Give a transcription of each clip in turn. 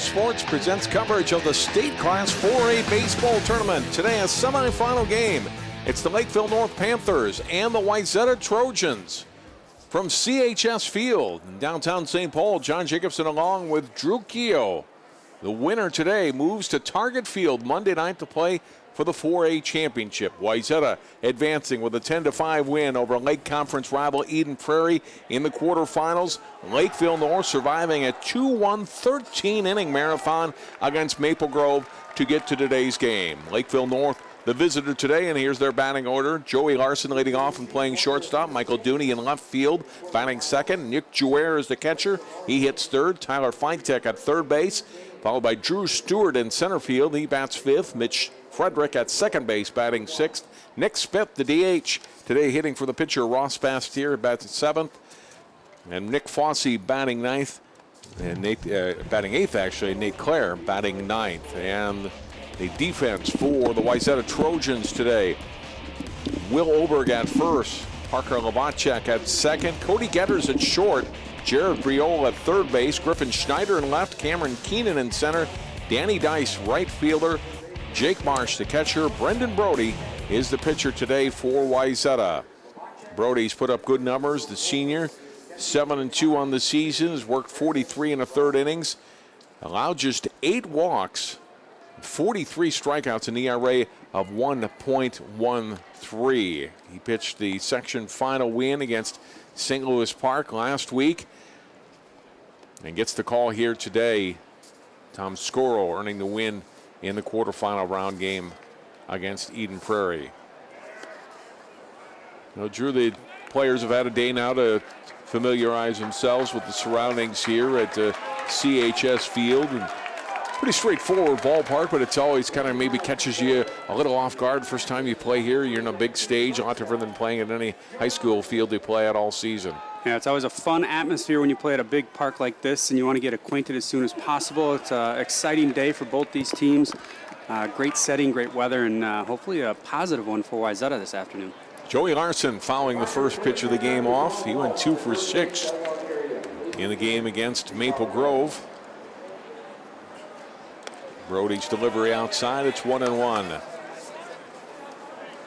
Sports presents coverage of the State Class 4A Baseball Tournament. Today, a semifinal game. It's the Lakeville North Panthers and the Wayzata Trojans. From CHS Field in downtown St. Paul, John Jacobson along with Drew Keogh. The winner today moves to Target Field Monday night to play for the 4A championship. Wayzata advancing with a 10-5 win over Lake Conference rival Eden Prairie in the quarterfinals. Lakeville North surviving a 2-1 13-inning marathon against Maple Grove to get to today's game. Lakeville North, the visitor today, and here's their batting order. Joey Larson leading off and playing shortstop. Michael Dooney in left field, batting second. Nick Jouer is the catcher. He hits third. Tyler Feintek at third base, followed by Drew Stewart in center field. He bats fifth. Mitch Frederick at second base, batting sixth. Nick Spith, the DH, today hitting for the pitcher Ross Bastier, bats at seventh. And Nick Fossey batting ninth. And batting eighth, actually. Nate Clare batting ninth. And the defense for the Wayzata Trojans today. Will Oberg at first. Parker Lavacek at second. Cody Getters at short. Jared Briol at third base. Griffin Schneider in left. Cameron Keenan in center. Danny Dice, right fielder. Jake Marsh, the catcher. Brendan Brody is the pitcher today for Wayzata. Brody's put up good numbers. The senior, 7-2 on the season. Has worked 43 in the third innings. Allowed just 8 walks. 43 strikeouts, an ERA of 1.13. He pitched the section final win against St. Louis Park last week and gets the call here today. Tom Scoro earning the win in the quarterfinal round game against Eden Prairie. Now, Drew, the players have had a day now to familiarize themselves with the surroundings here at CHS Field. And pretty straightforward ballpark, but it's always kind of maybe catches you a little off guard first time you play here. You're in a big stage, a lot different than playing at any high school field they play at all season. Yeah, it's always a fun atmosphere when you play at a big park like this, and you want to get acquainted as soon as possible. It's an exciting day for both these teams. Great setting, great weather, and hopefully a positive one for Wayzata this afternoon. Joey Larson fouling the first pitch of the game off. He went 2 for 6 in the game against Maple Grove. Brody's delivery outside. It's 1-1.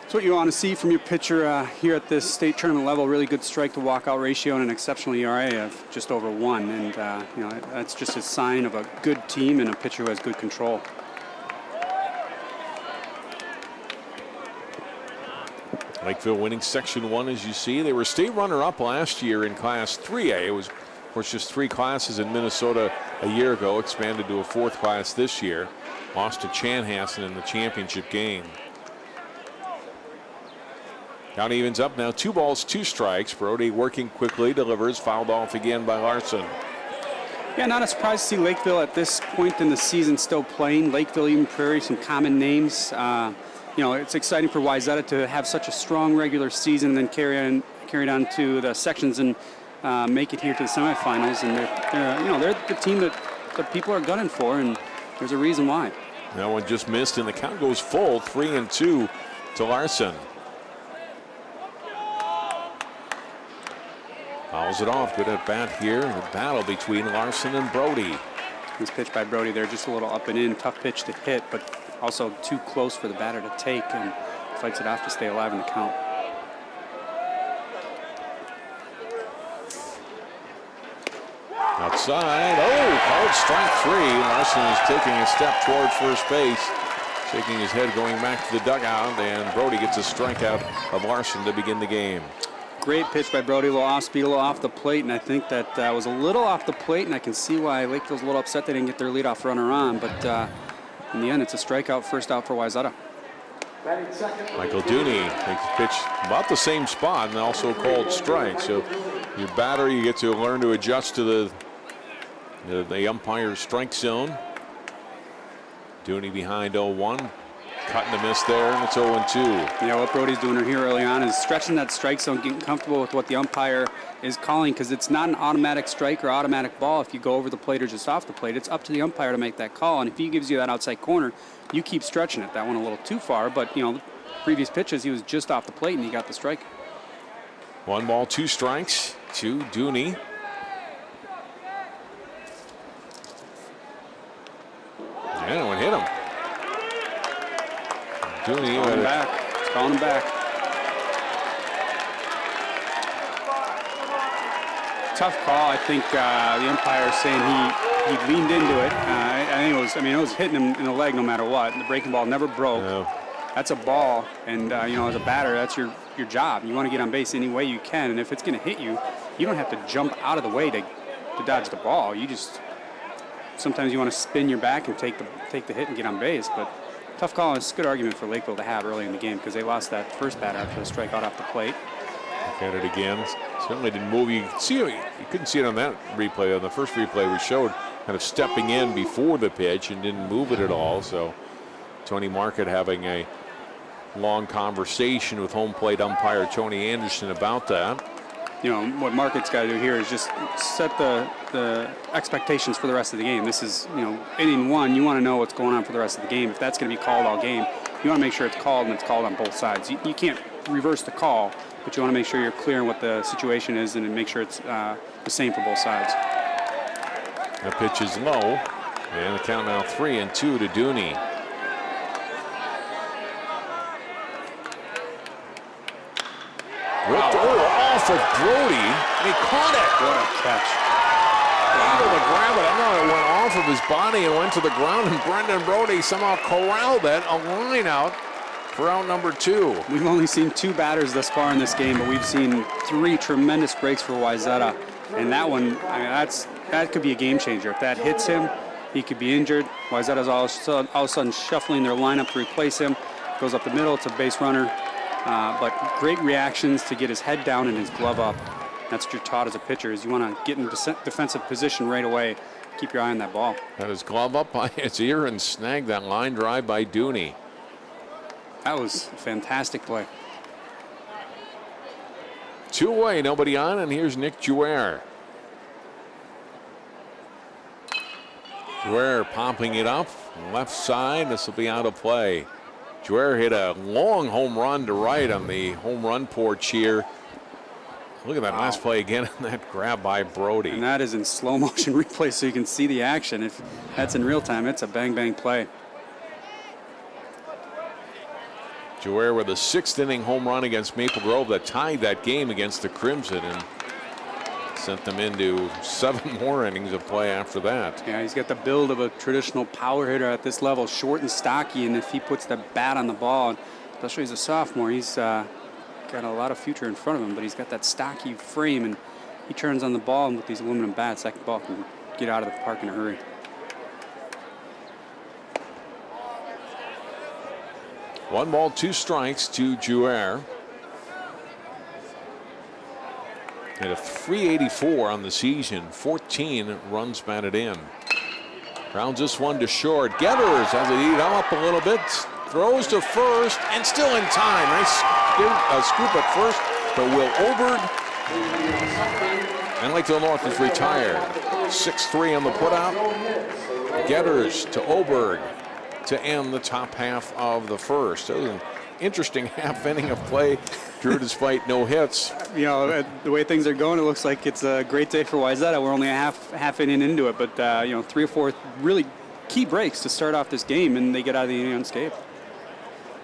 That's what you want to see from your pitcher here at this state tournament level. Really good strike to walkout ratio and an exceptional ERA of just over 1. And that's just a sign of a good team and a pitcher who has good control. Lakeville winning Section 1, as you see. They were state runner-up last year in Class 3A. It was, of course, just 3 classes in Minnesota a year ago, expanded to a 4th class this year. Lost to Chanhassen in the championship game. Count evens up now, 2 balls, 2 strikes. Brody working quickly, delivers, fouled off again by Larson. Yeah, not a surprise to see Lakeville at this point in the season still playing. Lakeville, Eden Prairie, some common names. It's exciting for Wayzata to have such a strong regular season and then carried on to the sections and make it here to the semifinals. And they're the team that people are gunning for, and there's a reason why. That one just missed, and the count goes full, 3-2 to Larson. Fouls it off. Good at bat here. The battle between Larson and Brody. This pitch by Brody there, just a little up and in. Tough pitch to hit, but also too close for the batter to take, and fights it off to stay alive in the count. Outside. Oh, called strike 3. Larson is taking a step toward first base. Shaking his head, going back to the dugout, and Brody gets a strikeout of Larson to begin the game. Great pitch by Brody, a little off speed, a little off the plate, and I think that was a little off the plate, and I can see why Lakeville's a little upset they didn't get their leadoff runner on, but in the end, it's a strikeout, first out for Wayzata. Michael Dooney takes the pitch about the same spot and also called strike. So your batter, you get to learn to adjust to the umpire's strike zone. Dooney behind 0-1. Cutting the miss there, and it's 0-2. Yeah, what Brody's doing here early on is stretching that strike zone, getting comfortable with what the umpire is calling, because it's not an automatic strike or automatic ball if you go over the plate or just off the plate. It's up to the umpire to make that call, and if he gives you that outside corner, you keep stretching it. That one a little too far, but, previous pitches, he was just off the plate, and he got the strike. 1 ball, 2 strikes to Dooney. Dooney calling him back. It's calling him back. Tough call. I think the umpire saying he leaned into it. I think it was hitting him in the leg no matter what. The breaking ball never broke. No. That's a ball, and as a batter, that's your job. You want to get on base any way you can, and if it's going to hit you, you don't have to jump out of the way to dodge the ball. You just sometimes you want to spin your back and take the hit and get on base. But tough call. It's a good argument for Lakeville to have early in the game because they lost that first batter after the strikeout off the plate. Look at it again. Certainly didn't move. You couldn't see it on that replay. On the first replay we showed, kind of stepping in before the pitch and didn't move it at all. So Tony Market having a long conversation with home plate umpire Tony Anderson about that. What Market's got to do here is just set the expectations for the rest of the game. This is, inning one. You want to know what's going on for the rest of the game. If that's going to be called all game, you want to make sure it's called and it's called on both sides. You can't reverse the call, but you want to make sure you're clear on what the situation is and make sure it's the same for both sides. The pitch is low, and the count now 3-2 to Dooney. Ripped off of Brody, and he caught it. What a catch. Able to grab it. I know it went off of his body and went to the ground, and Brendan Brody somehow corralled it. A line out for out number 2. We've only seen 2 batters thus far in this game, but we've seen 3 tremendous breaks for Wayzata. And that one, that could be a game changer. If that hits him, he could be injured. Wayzata's all of a sudden shuffling their lineup to replace him. Goes up the middle. It's a base runner. But great reactions to get his head down and his glove up. That's what you're taught as a pitcher, is you want to get in defensive position right away. Keep your eye on that ball. Had his glove up by his ear and snagged that line drive by Dooney. That was a fantastic play. 2 away, nobody on, and here's Nick Jouer. Jouer popping it up, left side. This will be out of play. Jouer hit a long home run to right on the home run porch here. Look at that last play again, and that grab by Brody. And that is in slow motion replay, so you can see the action. If that's in real time, it's a bang bang play. Jouer with a 6th inning home run against Maple Grove that tied that game against the Crimson and sent them into 7 more innings of play after that. Yeah, he's got the build of a traditional power hitter at this level, short and stocky, and if he puts the bat on the ball, especially as a sophomore, he's got a lot of future in front of him, but he's got that stocky frame, and he turns on the ball, and with these aluminum bats, that ball can get out of the park in a hurry. One ball, 2 strikes to Jouer. Hit a .384 on the season, 14 runs batted in. Grounds this one to short. Getters has it eat up a little bit. Throws to first and still in time. Nice scoop at first, but Will Oberg and Lakeville North is retired. 6-3 on the putout. Getters to Oberg to end the top half of the first. That was an interesting half inning of play, Drew, despite no hits. The way things are going, it looks like it's a great day for Wayzata. We're only a half inning into it, but 3 or 4 really key breaks to start off this game, and they get out of the inning unscathed.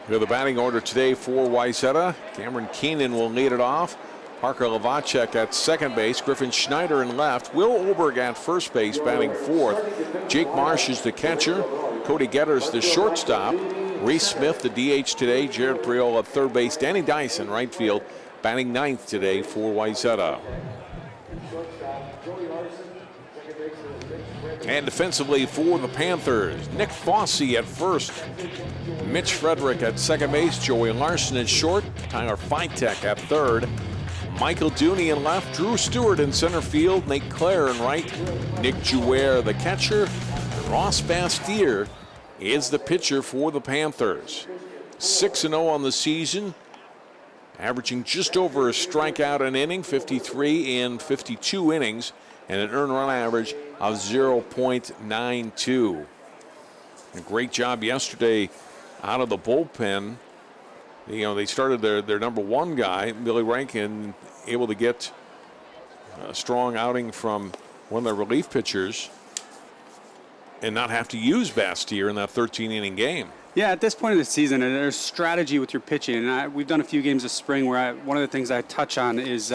We have the batting order today for Wayzata. Cameron Keenan will lead it off. Parker Lavacek at second base. Griffin Schneider in left. Will Oberg at first base, batting 4th. Jake Marsh is the catcher. Cody Getters the shortstop. Reese Smith the DH today. Jared Priola at third base. Danny Dyson right field, batting 9th today for Wayzata. And defensively for the Panthers, Nick Fossey at first. Mitch Frederick at second base. Joey Larson at short. Tyler Fitek at third. Michael Dooney in left. Drew Stewart in center field. Nate Clare in right. Nick Jouer the catcher. Ross Bastier is the pitcher for the Panthers. 6-0 on the season. Averaging just over a strikeout an inning. 53 in 52 innings. And an earned run average of 0.92. A great job yesterday out of the bullpen. They started their number 1 guy, Billy Rankin, able to get a strong outing from one of their relief pitchers and not have to use Bastier in that 13-inning game. Yeah, at this point of the season, there's strategy with your pitching, and we've done a few games this spring where one of the things I touch on is,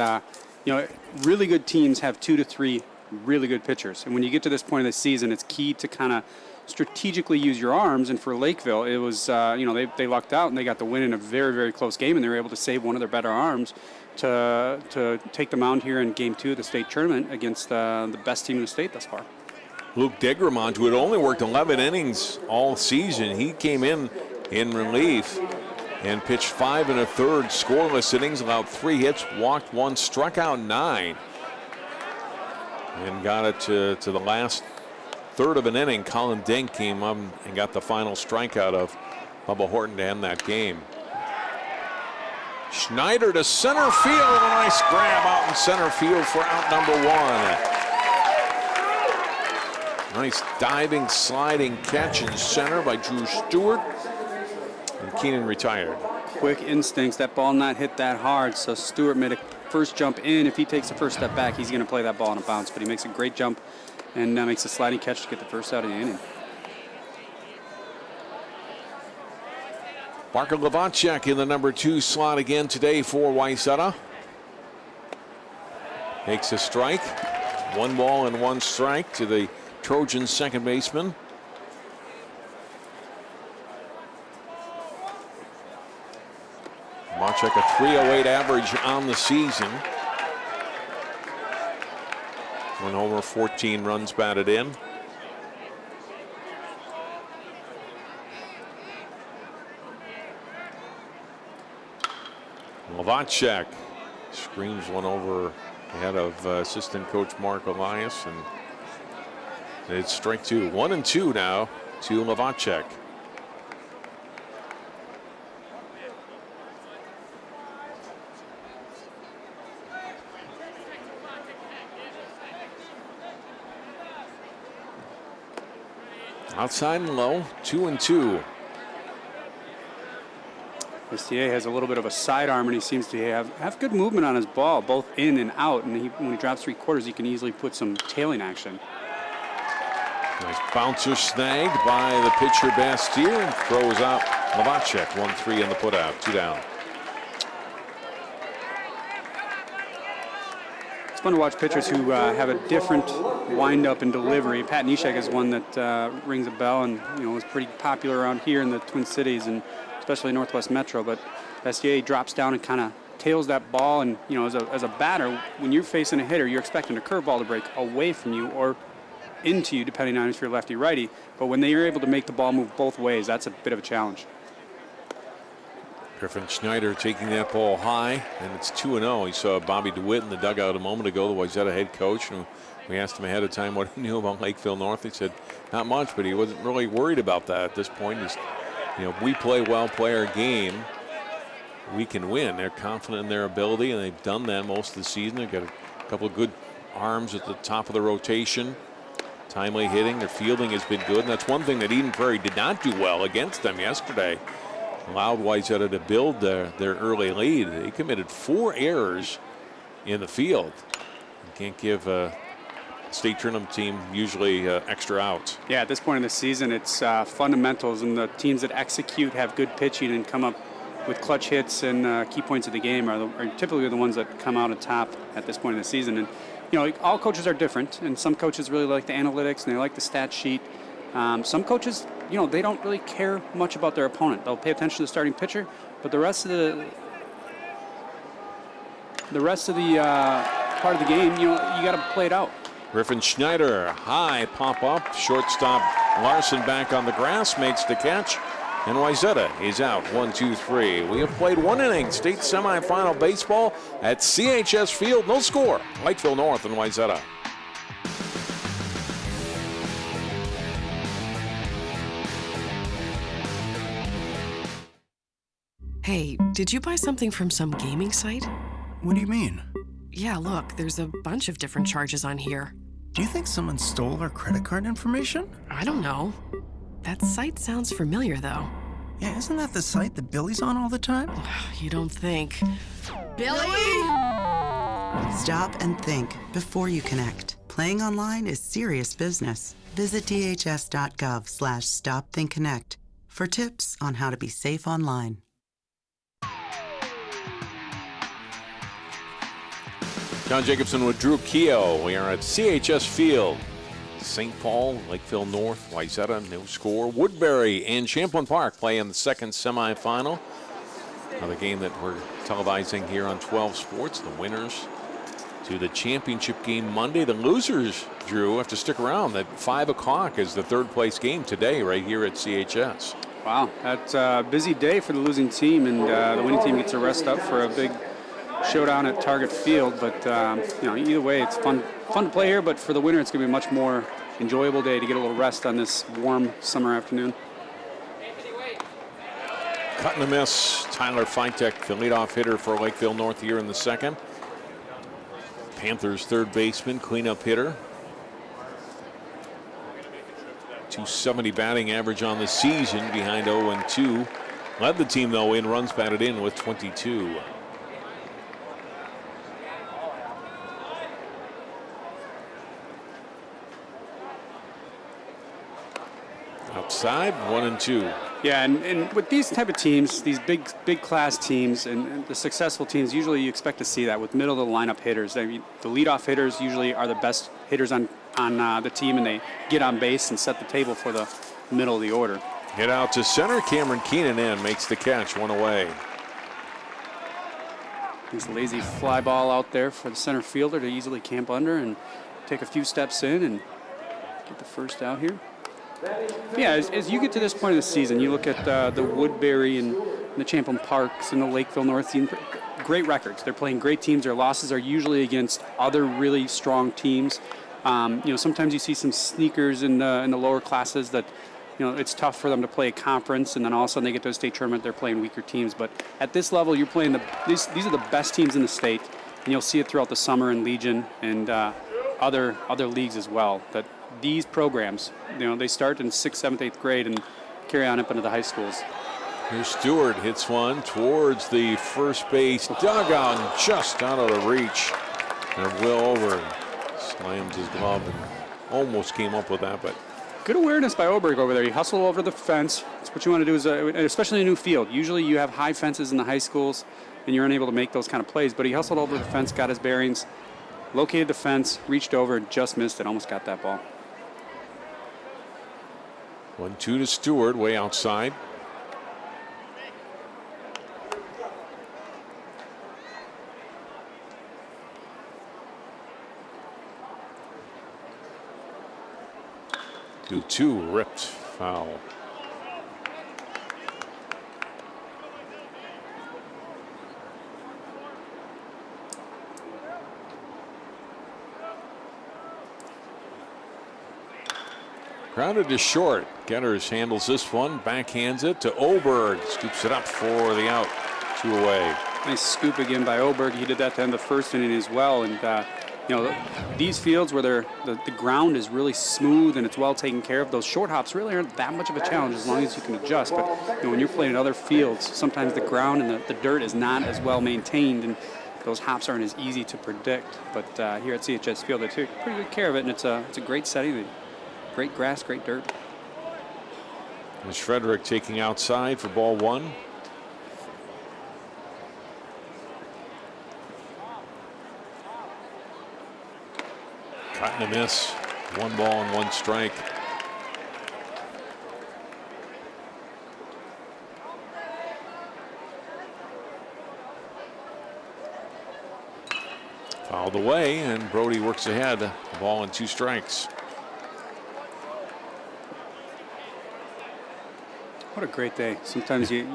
really good teams have 2 to 3 really good pitchers, and when you get to this point of the season, it's key to kind of strategically use your arms. And for Lakeville, it was, they lucked out and they got the win in a very, very close game, and they were able to save one of their better arms to take the mound here in Game 2 of the state tournament against the best team in the state thus far. Luke Degremont, who had only worked 11 innings all season, he came in relief and pitched 5 1/3 scoreless innings, allowed 3 hits, walked 1, struck out 9, and got it to the last third of an inning. Colin Dink came up and got the final strikeout of Bubba Horton to end that game. Schneider to center field, a nice grab out in center field for out number 1. Nice diving, sliding catch in center by Drew Stewart. And Keenan retired. Quick instincts. That ball not hit that hard, so Stewart made a first jump in. If he takes the first step back, he's going to play that ball on a bounce, but he makes a great jump and makes a sliding catch to get the first out of the inning. Parker Levanchuk in the number 2 slot again today for Wayzata. Takes a strike. 1 ball and 1 strike to the Trojan second baseman. Levanchuk a .308 average on the season. 1 homer, 14 runs batted in. Levanchuk screams one over the head of assistant coach Mark Elias, and it's strike 2. 1-2 now to Levanchuk. Outside and low, 2-2. Osseo has a little bit of a sidearm, and he seems to have good movement on his ball, both in and out. And when he drops 3/4, he can easily put some tailing action. Nice bouncer snagged by the pitcher Bastier and throws out Levanchuk. 1-3 in the putout, 2 down. It's fun to watch pitchers who have a different windup and delivery. Pat Neshek is one that rings a bell and was pretty popular around here in the Twin Cities and especially Northwest Metro. But Bastier drops down and kind of tails that ball, and as a batter, when you're facing a hitter, you're expecting a curveball to break away from you or into you, depending on if you're lefty righty. But when they are able to make the ball move both ways, that's a bit of a challenge. Griffin Schneider taking that ball high, and it's 2-0. He saw Bobby DeWitt in the dugout a moment ago, the Wayzata head coach, and we asked him ahead of time what he knew about Lakeville North. He said not much, but he wasn't really worried about that at this point. He's, we play well, play our game, we can win. They're confident in their ability, and they've done that most of the season. They've got a couple of good arms at the top of the rotation. Timely hitting, their fielding has been good, and that's one thing that Eden Prairie did not do well against them yesterday. Allowed Wayzata to build their early lead. They committed 4 errors in the field. You can't give a state tournament team usually extra outs. Yeah, at this point in the season, it's fundamentals, and the teams that execute, have good pitching, and come up with clutch hits and key points of the game are typically the ones that come out on top at this point in the season. And all coaches are different, and some coaches really like the analytics and they like the stat sheet. Some coaches, they don't really care much about their opponent. They'll pay attention to the starting pitcher, but the rest of the part of the game, you got to play it out. Griffin Schneider, high pop up, shortstop Larson back on the grass, makes the catch, and Wayzata is out. 1-2-3. We have played 1 inning state semifinal baseball at CHS Field. No score. Lakeville North and Wayzata. Hey, did you buy something from some gaming site? What do you mean? Yeah, look, there's a bunch of different charges on here. Do you think someone stole our credit card information? I don't know. That site sounds familiar, though. Yeah, isn't that the site that Billy's on all the time? You don't think. Billy? Stop and think before you connect. Playing online is serious business. Visit dhs.gov/stopthinkconnect. for tips on how to be safe online. John Jacobson with Drew Keough. We are at CHS Field. St. Paul, Lakeville North, Wayzata, no score. Woodbury and Champlain Park play in the second semifinal. Another game that we're televising here on 12 Sports. The winners to the championship game Monday. The losers, Drew, have to stick around. At 5 o'clock is the third place game today right here at CHS. Wow, that's a busy day for the losing team, and the winning team gets to rest up for a big showdown at Target Field. But either way, it's fun to play here. But for the winner, it's going to be a much more enjoyable day to get a little rest on this warm summer afternoon. Cut and a miss. Tyler Fitek, the leadoff hitter for Lakeville North here in the second. Panthers third baseman, cleanup hitter. .270 batting average on the season, behind 0-2. Led the team though in runs batted in with 22. Outside, 1-2. Yeah, and with these type of teams, these big class teams and the successful teams, usually you expect to see that with middle of the lineup hitters. I mean, the leadoff hitters usually are the best hitters on the team, and they get on base and set the table for the middle of the order. Hit out to center. Cameron Keenan in, makes the catch, one away. This lazy fly ball out there for the center fielder to easily camp under and take a few steps in and get the first out here. Yeah, as you get to this point of the season, you look at the Woodbury and the Champlain Parks and the Lakeville North team, great records. They're playing great teams. Their losses are usually against other really strong teams. Sometimes you see some sneakers in the lower classes that, it's tough for them to play a conference, and then all of a sudden they get to a state tournament, they're playing weaker teams. But at this level, you're playing these are the best teams in the state, and you'll see it throughout the summer in Legion and other leagues as well. That these programs, they start in 6th, 7th, 8th grade and carry on up into the high schools. Here's Stewart, hits one towards the first base dugout, just out of the reach. And Will Over slams his glove and almost came up with that, but good awareness by Oberg over there. He hustled over the fence. That's what you want to do, especially in a new field. Usually you have high fences in the high schools, and you're unable to make those kind of plays. But he hustled over the fence, got his bearings, located the fence, reached over, and just missed it. Almost got that ball. 1-2 to Stewart, way outside. Two ripped foul. Grounded to short. Getters handles this one, backhands it to Oberg. Scoops it up for the out. 2 away. Nice scoop again by Oberg. He did that to end the first inning as well. And these fields where the ground is really smooth and it's well taken care of, those short hops really aren't that much of a challenge as long as you can adjust. But when you're playing in other fields, sometimes the ground and the dirt is not as well maintained, and those hops aren't as easy to predict. But here at CHS Field, they take pretty good care of it, and it's a great setting. Great grass, great dirt. There's Frederick taking outside for ball 1. Cut and a miss. 1 ball and 1 strike. Fouled away, and Brody works ahead. A ball and 2 strikes. What a great day. Sometimes you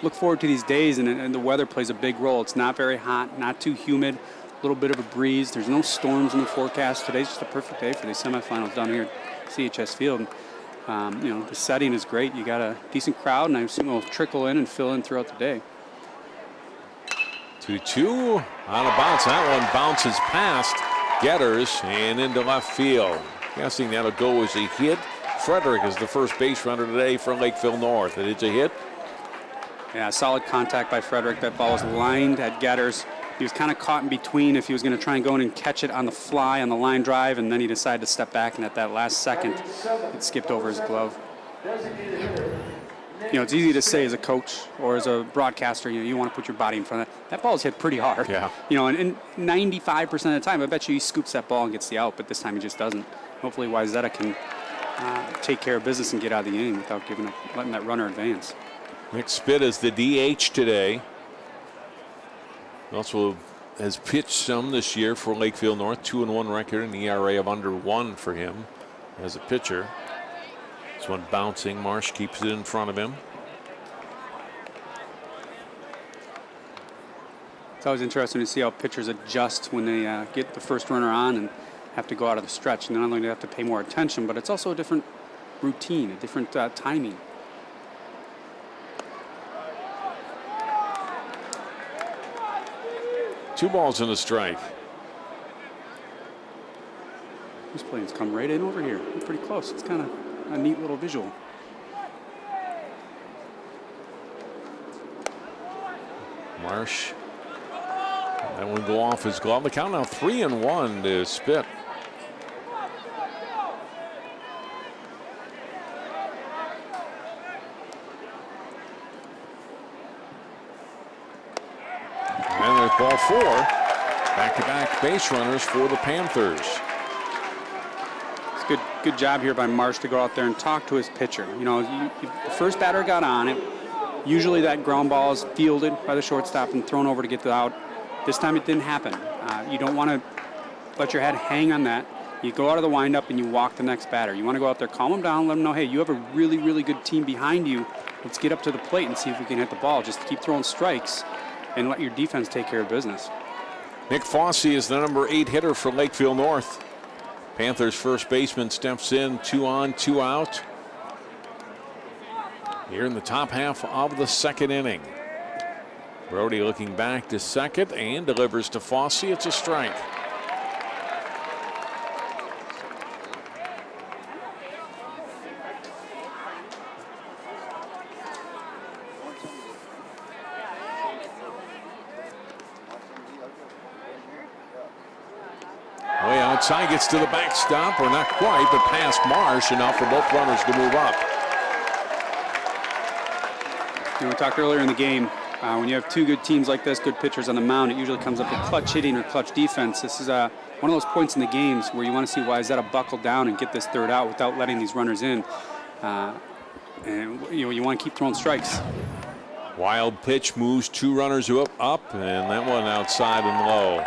look forward to these days, and the weather plays a big role. It's not very hot, not too humid, a little bit of a breeze. There's no storms in the forecast. Today's just a perfect day for these semifinals down here at CHS Field. The setting is great. You got a decent crowd, and I assume it'll trickle in and fill in throughout the day. 2-2 on a bounce. That one bounces past Getters and into left field. Guessing that'll go as a hit. Frederick is the first base runner today for Lakeville North. And it's a hit. Yeah, solid contact by Frederick. That ball was lined at Getters. He was kind of caught in between if he was going to try and go in and catch it on the fly on the line drive, and then he decided to step back, and at that last second, it skipped over his glove. You know, it's easy to say as a coach or as a broadcaster, you want to put your body in front of that. That ball's hit pretty hard. Yeah. You know, and 95% of the time, I bet you he scoops that ball and gets the out, but this time he just doesn't. Hopefully Wayzata can take care of business and get out of the inning without letting that runner advance. Nick Spitt is the DH today. Also has pitched some this year for Lakeville North. 2-1 record, an ERA of under 1 for him as a pitcher. This one bouncing. Marsh keeps it in front of him. It's always interesting to see how pitchers adjust when they get the first runner on and have to go out of the stretch. And not only do they have to pay more attention, but it's also a different routine, a different timing. Two balls and a strike. This plane's come right in over here. Pretty close. It's kind of a neat little visual. Marsh. That one go off his glove. The count now 3-1 to Spitt. And there's ball 4. Back-to-back base runners for the Panthers. It's good job here by Marsh to go out there and talk to his pitcher. You know, the first batter got on it. Usually that ground ball is fielded by the shortstop and thrown over to get the out. This time it didn't happen. You don't want to let your head hang on that. You go out of the windup and you walk the next batter. You want to go out there, calm them down, let them know, hey, you have a really, really good team behind you. Let's get up to the plate and see if we can hit the ball. Just keep throwing strikes and let your defense take care of business. Nick Fossey is the number 8 hitter for Lakeville North. Panthers first baseman steps in, 2 on, 2 out. Here in the top half of the second inning. Brody looking back to second and delivers to Fossey. It's a strike. Way outside, gets to the backstop, or not quite, but past Marsh, enough for both runners to move up. You know, we talked earlier in the game, when you have two good teams like this, good pitchers on the mound, it usually comes up to clutch hitting or clutch defense. This is one of those points in the games where you want to see Wayzata buckle down and get this third out without letting these runners in. And you want to keep throwing strikes. Wild pitch moves 2 runners up, and that one outside and low.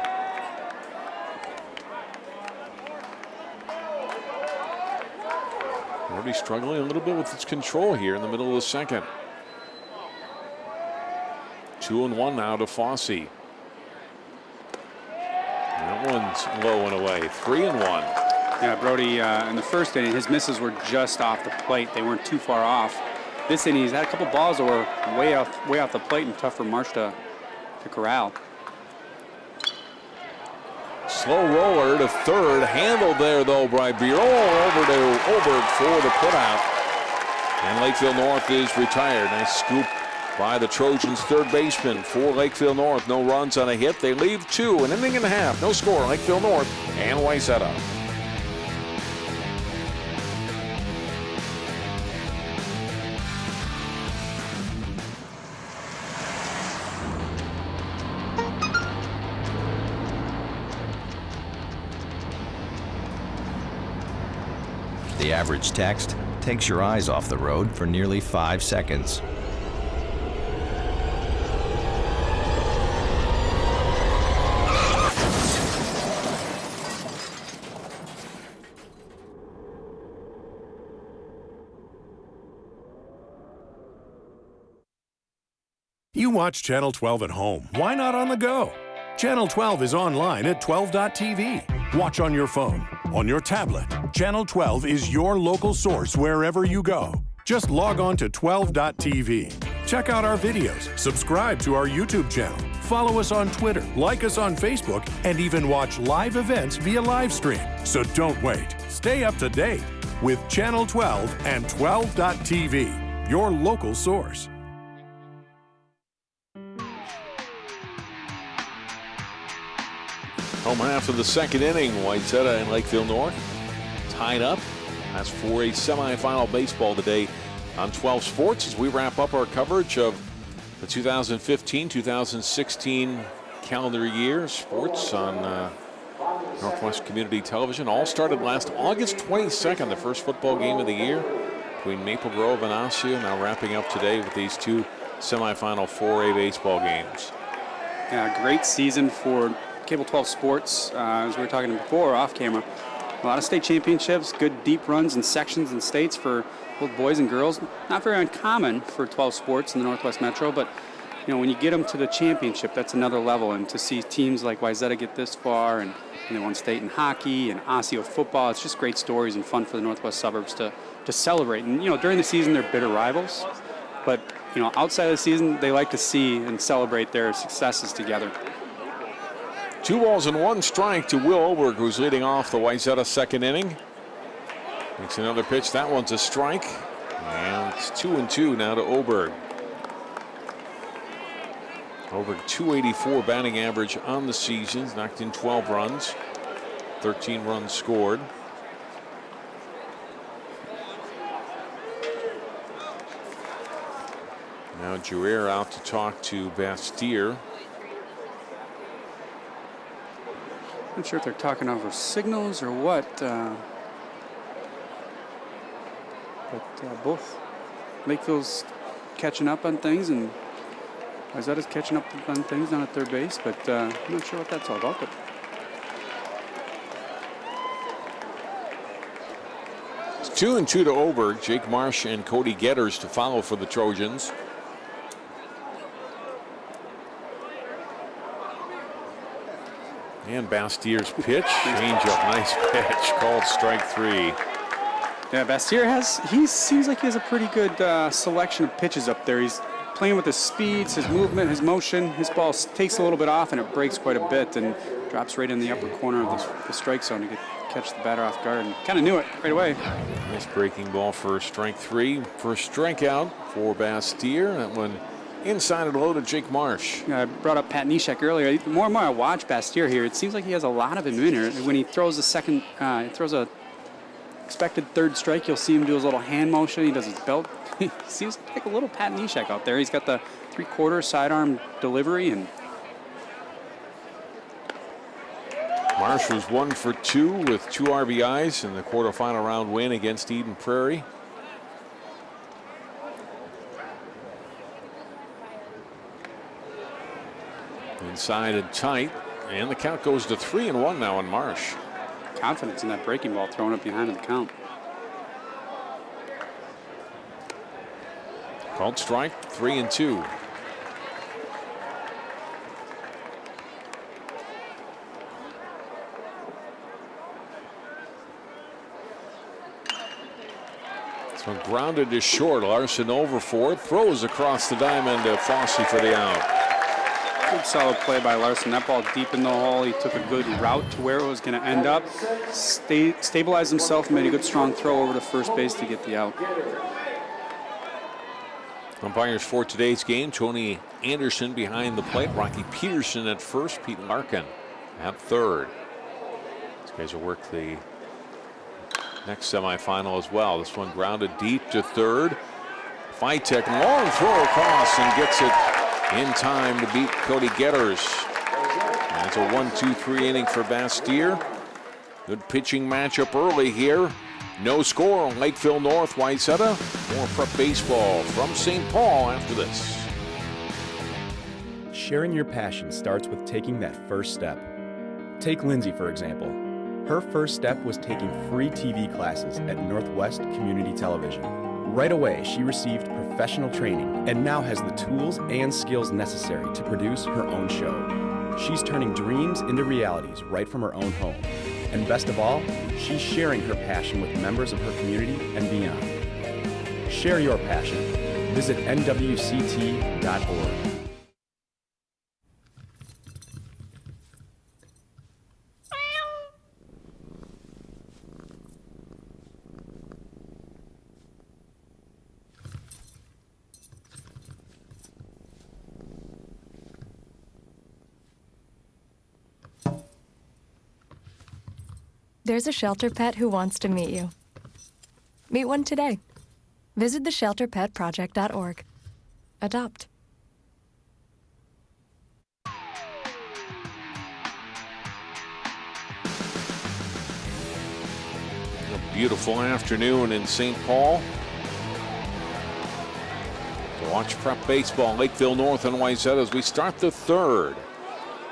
Already struggling a little bit with its control here in the middle of the second. 2-1 now to Fossey. That one's low and away. 3-1. Yeah, Brody, in the first inning, his misses were just off the plate. They weren't too far off. This inning, he's had a couple balls that were way off the plate and tough for Marsh to corral. Slow roller to third. Handled there, though, by Bureau. Over to Obert for the putout. And Lakeville North is retired. Nice scoop by the Trojans' third baseman for Lakeville North. No runs on a hit. They leave 2, an inning and a half. No score. Lakeville North and Wayzata. The average text takes your eyes off the road for nearly 5 seconds. You watch Channel 12 at home. Why not on the go? Channel 12 is online at 12.tv. Watch on your phone, on your tablet. Channel 12 is your local source wherever you go. Just log on to 12.tv. Check out our videos, subscribe to our YouTube channel, follow us on Twitter, like us on Facebook, and even watch live events via live stream. So don't wait. Stay up to date with Channel 12 and 12.tv, your local source. Home half of the second inning. Wayzata and Lakeville North tied up. That's for a semifinal baseball today on 12 Sports as we wrap up our coverage of the 2015-2016 calendar year sports on Northwest Community Television. All started last August 22nd, the first football game of the year between Maple Grove and Osseo. Now wrapping up today with these two semifinal 4A baseball games. Yeah, great season for Cable 12 Sports. As we were talking before off camera, a lot of state championships, good deep runs in sections and states for both boys and girls. Not very uncommon for 12 Sports in the Northwest Metro, but when you get them to the championship, that's another level. And to see teams like Wayzata get this far, and they won state in hockey and Osseo football, it's just great stories and fun for the Northwest suburbs to celebrate. And during the season they're bitter rivals, but outside of the season they like to see and celebrate their successes together. 2 balls and 1 strike to Will Oberg, who's leading off the Wayzata second inning. Makes another pitch. That one's a strike. And it's 2-2 now to Oberg. Oberg, .284 batting average on the season. Knocked in 12 runs. 13 runs scored. Now Giroir out to talk to Bastier. Not sure if they're talking over signals or what, but both Lakeville's catching up on things and Wayzata's catching up on things down at third base, but I'm not sure what that's all about. But it's 2-2 to Oberg. Jake Marsh and Cody Getters to follow for the Trojans. And Bastier's pitch, change-up, nice pitch, called strike 3. yeah, Bastier seems like he has a pretty good selection of pitches up there. He's playing with his speeds, his movement, his motion. His ball takes a little bit off and it breaks quite a bit and drops right in the upper corner of the strike zone to catch the batter off guard. And kind of knew it right away. Nice breaking ball for strike 3. First strikeout for Bastier. That one inside and low to Jake Marsh. I brought up Pat Neshek earlier. The more and more I watch Bastier here, it seems like he has a lot of him in here. When he throws a expected third strike, you'll see him do his little hand motion. He does his belt. He seems like a little Pat Neshek out there. He's got the 3/4 sidearm delivery. And Marsh was 1 for 2 with 2 RBIs in the quarterfinal round win against Eden Prairie. Inside and tight, and the count goes to 3-1 now on Marsh. confidence in that breaking ball thrown up behind in the count. Called strike, 3-2. This one grounded to short. Larson over for it. Throws across the diamond to Fossey for the out. Good solid play by Larson. That ball deep in the hole. He took a good route to where it was going to end up. Stabilized himself, made a good strong throw over to first base to get the out. Umpires for today's game: Tony Anderson behind the plate, Rocky Peterson at first, Pete Larkin at third. These guys will work the next semifinal as well. This one grounded deep to third. Vitek, long throw across and gets it in time to beat Cody Getters. And it's a 1-2-3 inning for Bastier. Good pitching matchup early here. No score on Lakeville North, Wayzata. More prep baseball from St. Paul after this. Sharing your passion starts with taking that first step. Take Lindsay, for example. Her first step was taking free TV classes at Northwest Community Television. Right away, she received professional training and now has the tools and skills necessary to produce her own show. She's turning dreams into realities right from her own home. And best of all, she's sharing her passion with members of her community and beyond. Share your passion. Visit nwct.org. There's a shelter pet who wants to meet you. Meet one today. Visit theshelterpetproject.org. Adopt. A beautiful afternoon in St. Paul. To watch prep baseball, Lakeville North and Wayzata as we start the third.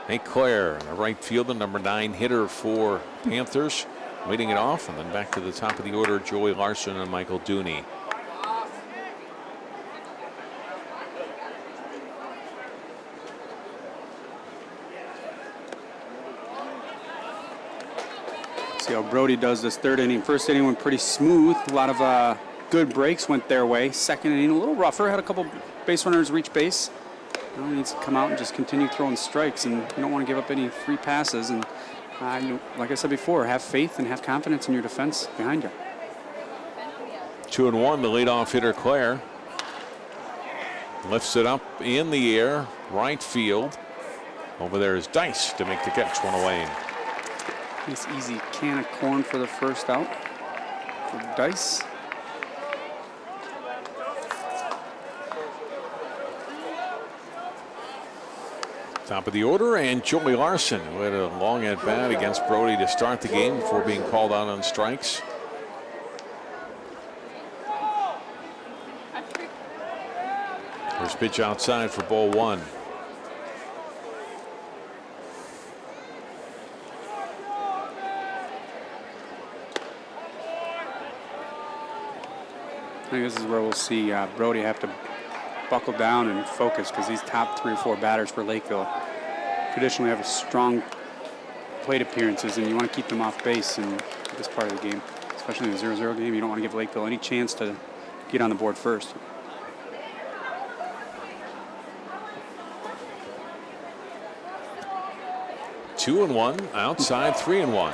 Nate Claire, the right fielder, number 9 hitter for Panthers, leading it off, and then back to the top of the order, Joey Larson and Michael Dooney. See how Brody does this third inning. First inning went pretty smooth. A lot of good breaks went their way. Second inning a little rougher. Had a couple base runners reach base. Now he needs to come out and just continue throwing strikes, and you don't want to give up any free passes. And like I said before, have faith and have confidence in your defense behind you. 2-1, the leadoff hitter Claire lifts it up in the air, right field. Over there is Dice to make the catch, one away. Nice easy can of corn for the first out for Dice. Top of the order, and Joey Larson, who had a long at bat against Brody to start the game before being called out on strikes. First pitch outside for ball 1. I think this is where we'll see Brody have to buckle down and focus, because these top 3 or 4 batters for Lakeville traditionally have strong plate appearances, and you want to keep them off base in this part of the game, especially in a 0-0 game. You don't want to give Lakeville any chance to get on the board first. Two and one, outside 3-1.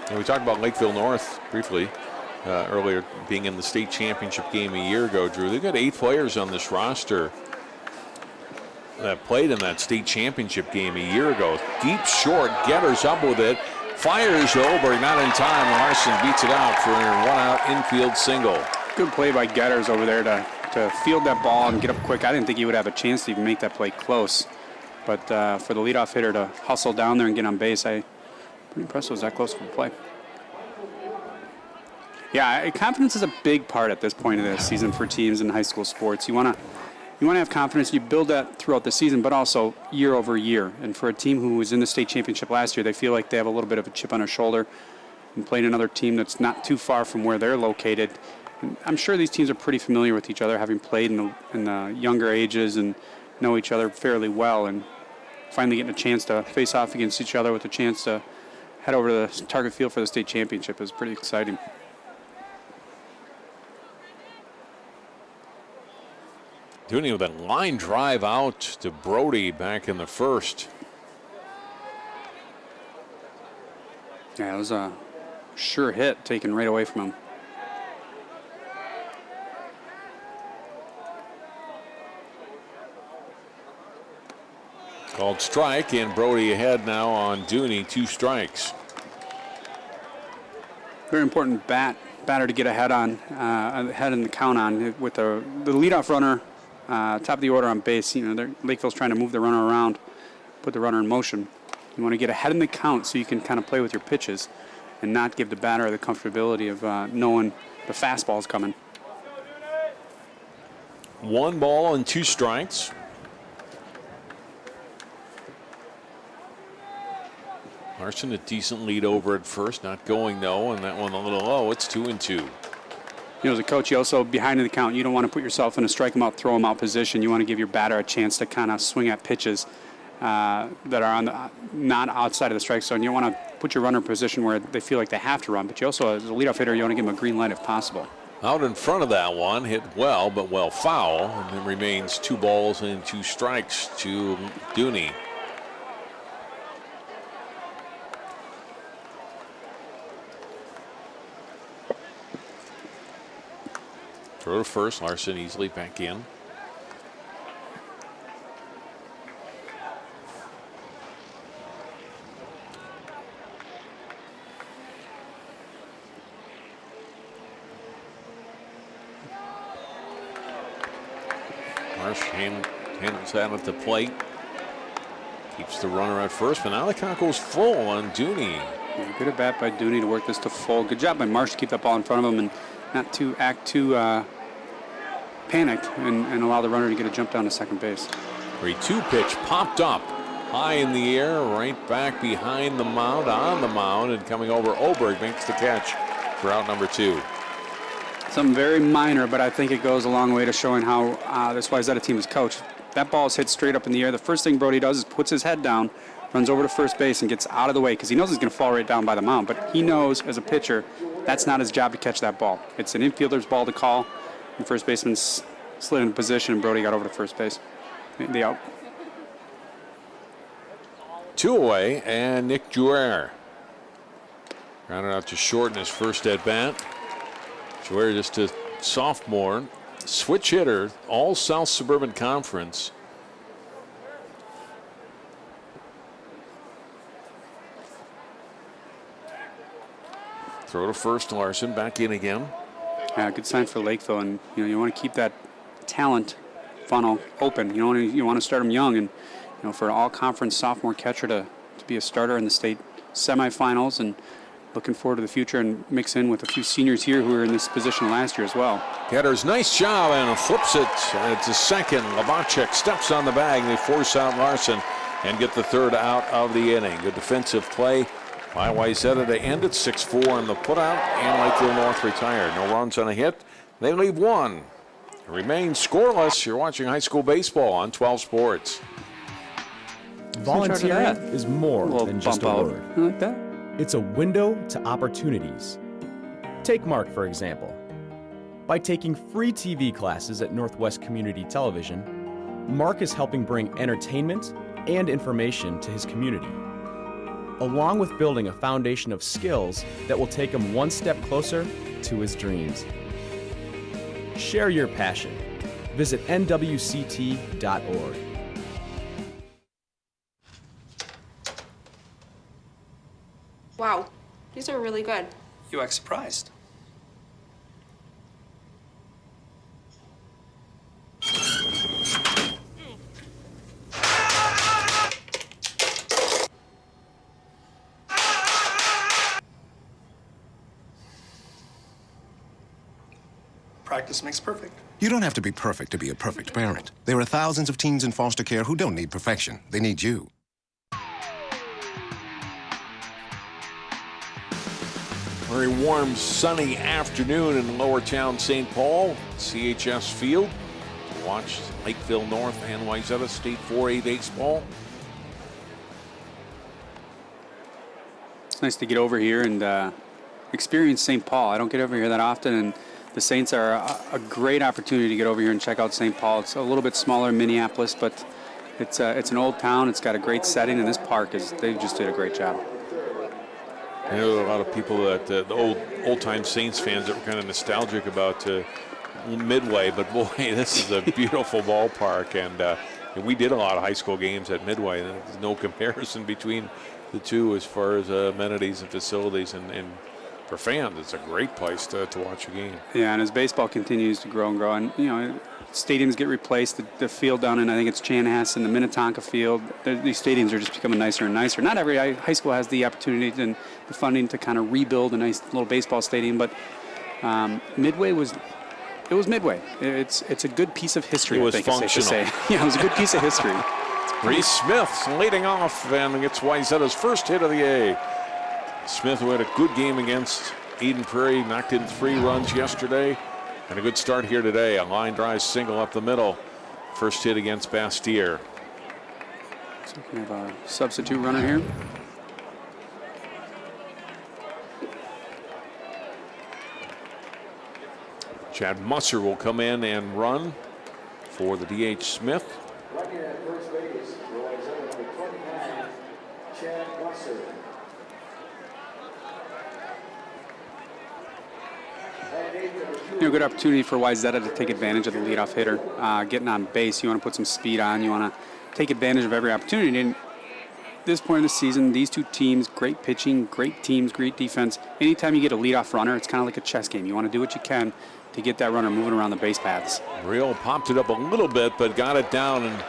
And we talked about Lakeville North briefly earlier, being in the state championship game a year ago, Drew. They've got 8 players on this roster that played in that state championship game a year ago. Deep short, Getter's up with it, fires over, not in time. Larson beats it out for a 1-out infield single. Good play by Getters over there to field that ball and get up quick. I didn't think he would have a chance to even make that play close, but for the leadoff hitter to hustle down there and get on base, pretty impressed it was that close for the play. Yeah, confidence is a big part at this point of the season for teams in high school sports. You want to have confidence. You build that throughout the season, but also year over year. And for a team who was in the state championship last year, they feel like they have a little bit of a chip on their shoulder and playing another team that's not too far from where they're located. And I'm sure these teams are pretty familiar with each other, having played in the younger ages and know each other fairly well. And finally getting a chance to face off against each other with a chance to head over to the target field for the state championship is pretty exciting. Dooney with a line drive out to Brody back in the first. Yeah, it was a sure hit taken right away from him. Called strike, and Brody ahead now on Dooney, 2 strikes. Very important batter to get ahead in the count on with the leadoff runner. Top of the order on base. Lakeville's trying to move the runner around, put the runner in motion. You want to get ahead in the count so you can kind of play with your pitches and not give the batter the comfortability of knowing the fastball's coming. 1 ball and 2 strikes. Larson a decent lead over at first, not going though, and that one a little low. It's 2-2. As a coach, you also, behind in the count, you don't want to put yourself in a strike him out, throw him out position. You want to give your batter a chance to kind of swing at pitches that are not outside of the strike zone. You don't want to put your runner in a position where they feel like they have to run, but you also, as a leadoff hitter, you want to give him a green light if possible. Out in front of that one, hit well, but well foul, and it remains 2 balls and 2 strikes to Dooney. Throw to first, Larson easily back in. Marsh handles that at the plate. Keeps the runner at first, but now the count goes full on Dooney. Yeah, good at bat by Dooney to work this to full. Good job by Marsh to keep that ball in front of him and not to act too panicked and allow the runner to get a jump down to second base. 3-2 pitch popped up high in the air, right back behind the mound, on the mound, and coming over. Oberg makes the catch for out number 2. Something very minor, but I think it goes a long way to showing how this Wayzata team is coached. That ball is hit straight up in the air. The first thing Brody does is puts his head down, runs over to first base, and gets out of the way because he knows he's going to fall right down by the mound. But he knows as a pitcher that's not his job to catch that ball. It's an infielder's ball to call, and first baseman slid into position, and Brody got over to first base. The out. 2 away, and Nick Jouer rounded out to short in his first at bat. Jouer just a sophomore, switch hitter, all South Suburban Conference. Throw to first, Larson back in again. Yeah, good sign for Lakeville, and you want to keep that talent funnel open. You want to start them young, and for an all-conference sophomore catcher to be a starter in the state semifinals, and looking forward to the future and mix in with a few seniors here who were in this position last year as well. Getter's nice job and flips it to second. Labachek steps on the bag. They force out Larson and get the third out of the inning. Good defensive play by Wayzata to end it. 6-4 on the putout, and Lakeville North retired. No runs on a hit. They leave one. It remains scoreless. You're watching high school baseball on 12 Sports. Volunteering is more than just a word. I like that. It's a window to opportunities. Take Mark, for example. By taking free TV classes at Northwest Community Television, Mark is helping bring entertainment and information to his community, along with building a foundation of skills that will take him one step closer to his dreams. Share your passion. Visit nwct.org. Wow, these are really good. You act surprised. Practice makes perfect. You don't have to be perfect to be a perfect parent. There are thousands of teens in foster care who don't need perfection. They need you. Very warm, sunny afternoon in Lower Town St. Paul, CHS Field. To watch Lakeville North and Wayzata State 4A baseball. It's nice to get over here and experience St. Paul. I don't get over here that often, and the Saints are a great opportunity to get over here and check out St. Paul. It's a little bit smaller in Minneapolis, but it's an old town. It's got a great setting, and this park they just did a great job. I know a lot of people that the old-time Saints fans that were kind of nostalgic about Midway, but boy, this is a beautiful ballpark, and we did a lot of high school games at Midway. There's no comparison between the two as far as amenities and facilities, and for fans, it's a great place to watch a game. Yeah, and as baseball continues to grow and grow, and stadiums get replaced. The field down in, I think it's Chanhassen and the Minnetonka field, these stadiums are just becoming nicer and nicer. Not every high school has the opportunity and the funding to kind of rebuild a nice little baseball stadium, but Midway was Midway. It's a good piece of history. It was I think functional. It's safe to say. Yeah, it was a good piece of history. Reese Smith leading off and gets Wayzata's first hit of the day. Smith, who had a good game against Eden Prairie, knocked in 3 runs yesterday, and a good start here today. A line drive single up the middle. First hit against Bastyr. So we have a substitute runner here. Chad Musser will come in and run for the DH Smith. Right here at first base, number 29, Chad Musser. Good opportunity for Wayzata to take advantage of the leadoff hitter. Getting on base, you want to put some speed on. You want to take advantage of every opportunity. And at this point in the season, these two teams, great pitching, great teams, great defense. Anytime you get a leadoff runner, it's kind of like a chess game. You want to do what you can to get that runner moving around the base paths. Real popped it up a little bit, but got it down, and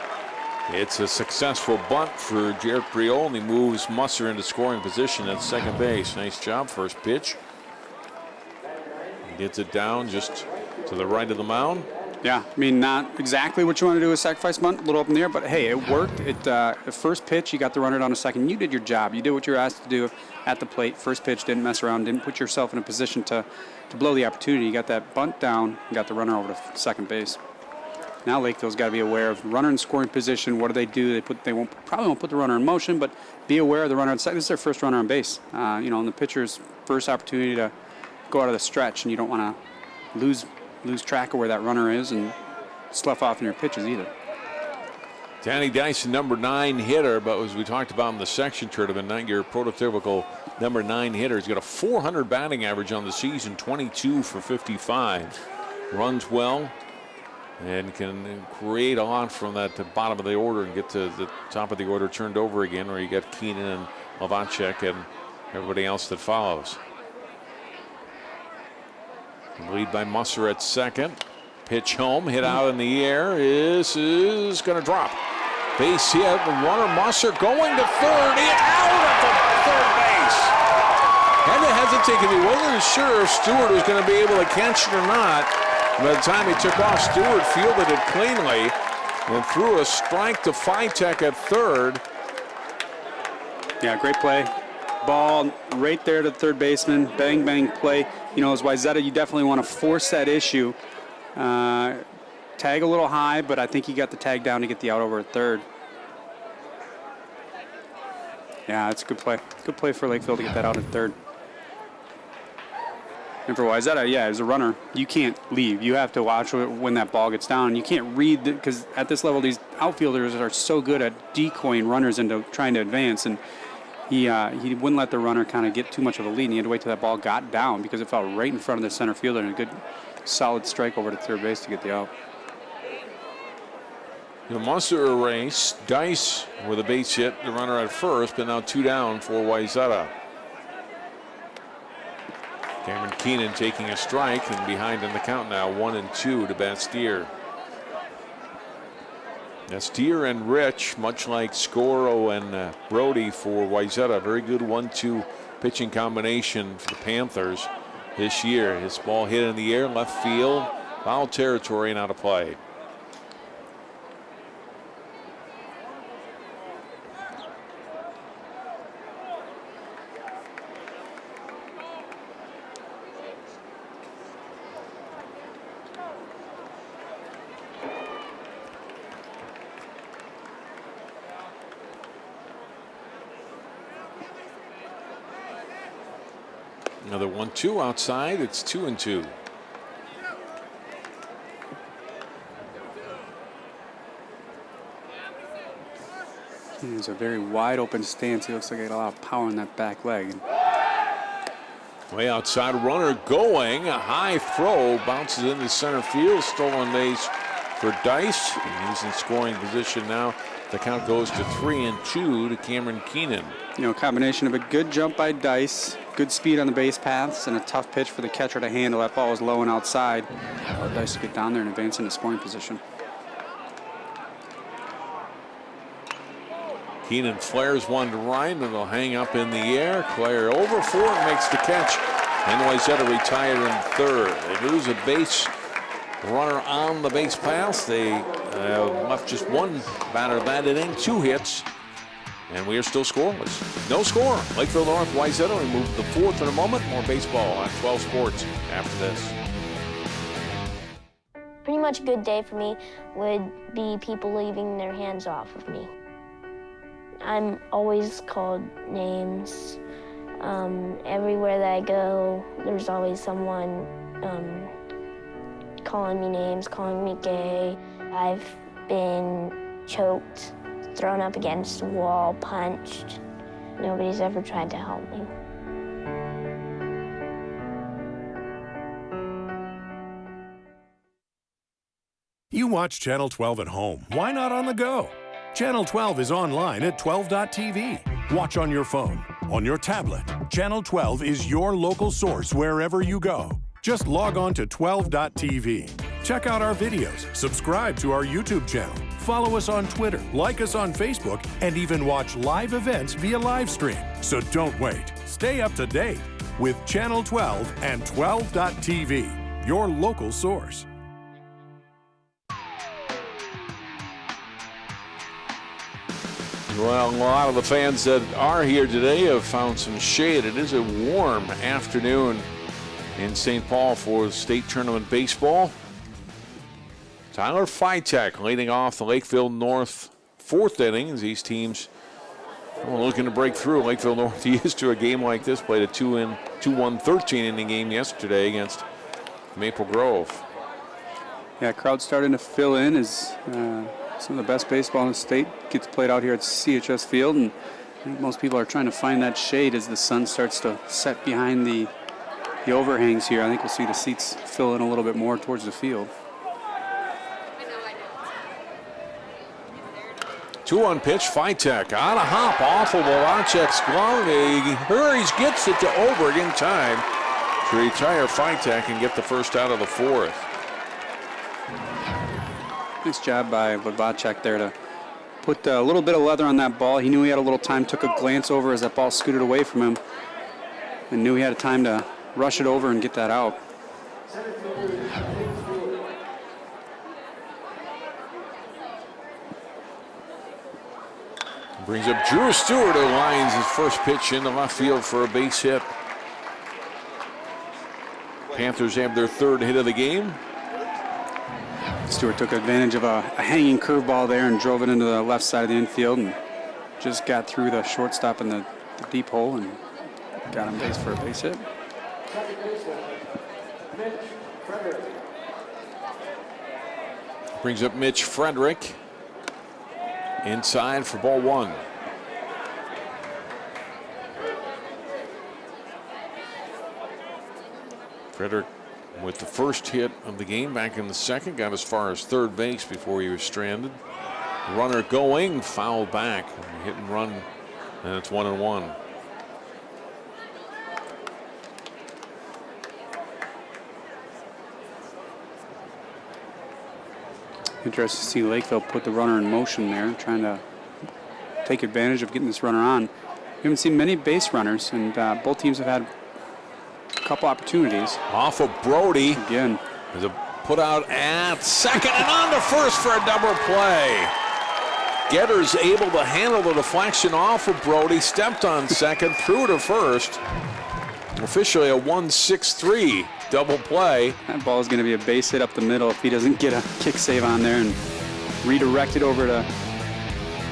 it's a successful bunt for Jared Briol, and he moves Musser into scoring position at second base. Nice job, first pitch. He gets it down just to the right of the mound. Yeah, I mean, not exactly what you want to do with sacrifice bunt, a little up in the air, but hey, it worked. The first pitch, you got the runner down to second. You did your job. You did what you were asked to do at the plate. First pitch, didn't mess around, didn't put yourself in a position to blow the opportunity. You got that bunt down, you got the runner over to second base. Now Lakeville's got to be aware of runner in scoring position. What do? They probably won't put the runner in motion, but be aware of the runner on second. This is their first runner on base. And the pitcher's first opportunity to go out of the stretch, and you don't want to lose track of where that runner is and slough off in your pitches either. Danny Dice, number 9 hitter, but as we talked about in the section tournament, not your prototypical number 9 hitter. He's got a 400 batting average on the season, 22 for 55. Runs well and can create a lot from that bottom of the order and get to the top of the order turned over again, where you got Keenan and Lavacek and everybody else that follows. Lead by Musser at second. Pitch home, hit out in the air. This is going to drop. Base hit. Runner Musser going to third. Out at the third base. Had to hesitate because he wasn't sure if Stewart was going to be able to catch it or not. By the time he took off, Stewart fielded it cleanly and threw a strike to Fitek at third. Yeah, great play. Ball right there to the third baseman. Bang, bang play. As Wayzata, you definitely want to force that issue. Tag a little high, but I think he got the tag down to get the out over at third. Yeah, it's a good play. Good play for Lakeville to get that out at third. And for Wayzata, yeah, as a runner, you can't leave. You have to watch when that ball gets down. You can't read, because at this level, these outfielders are so good at decoying runners into trying to advance, and he wouldn't let the runner kind of get too much of a lead, and he had to wait till that ball got down because it fell right in front of the center fielder, and a good solid strike over to third base to get the out. Musser erased. Dice with a base hit, the runner at first, but now 2 down for Wayzata. Cameron Keenan taking a strike and behind in the count now, 1-2 to Bastier. Bastier and Rich, much like Scoro and Brody for Wayzata, very good 1-2 pitching combination for the Panthers this year. His ball hit in the air, left field, foul territory and out of play. Another 1-2 outside. It's 2-2. It's a very wide open stance. He looks like he got a lot of power in that back leg. Way outside, runner going. A high throw bounces into center field. Stolen base for Dice. And he's in scoring position now. The count goes to 3-2 to Cameron Keenan. A combination of a good jump by Dice, good speed on the base paths, and a tough pitch for the catcher to handle. That ball was low and outside. Dice to get down there and advance into scoring position. Keenan flares one to right, and it'll hang up in the air. Claire over for it, makes the catch. And Wayzata retired in third. They lose a base runner on the base paths. They left just one batter that inning, 2 hits. And we are still scoreless. No score. Lakeville North, Wayzata. We move to the 4th in a moment. More baseball on 12 Sports after this. Pretty much a good day for me would be people leaving their hands off of me. I'm always called names. Everywhere that I go, there's always someone calling me names, calling me gay. I've been choked, thrown up against the wall, punched. Nobody's ever tried to help me. You watch Channel 12 at home. Why not on the go? Channel 12 is online at 12.tv. Watch on your phone, on your tablet. Channel 12 is your local source wherever you go. Just log on to 12.tv. Check out our videos, subscribe to our YouTube channel, follow us on Twitter, like us on Facebook, and even watch live events via live stream. So don't wait. Stay up to date with Channel 12 and 12.tv, your local source. Well, a lot of the fans that are here today have found some shade. It is a warm afternoon in St. Paul for state tournament baseball. Tyler Fitek leading off the Lakeville North fourth inning as these teams looking to break through. Lakeville North used to a game like this, played a 2-1 13-inning game yesterday against Maple Grove. Yeah, crowd's starting to fill in as some of the best baseball in the state gets played out here at CHS Field, and I think most people are trying to find that shade as the sun starts to set behind the overhangs here. I think we'll see the seats fill in a little bit more towards the field. 2-1 pitch, Fitek on a hop off of Wawachek's glove. He hurries, gets it to Oberg in time to retire Fitek and get the first out of the fourth. Nice job by Wawachek there to put a little bit of leather on that ball. He knew he had a little time, took a glance over as that ball scooted away from him, and knew he had time to rush it over and get that out. Brings up Drew Stewart, who lines his first pitch into left field for a base hit. Panthers have their third hit of the game. Stewart took advantage of a hanging curveball there and drove it into the left side of the infield and just got through the shortstop in the deep hole and got him base for a base hit. Brings up Mitch Frederick. Inside for ball one. Frederick with the first hit of the game back in the second, got as far as third base before he was stranded. Runner going, foul back, hit and run, and it's 1-1. Interesting to see Lakeville put the runner in motion there, trying to take advantage of getting this runner on. We haven't seen many base runners, and both teams have had a couple opportunities. Off of Brody. Again. There's a put out at second and on to first for a double play. Getter's able to handle the deflection off of Brody, stepped on second, threw to first. Officially a 1-6-3 double play. That ball is going to be a base hit up the middle if he doesn't get a kick save on there and redirect it over to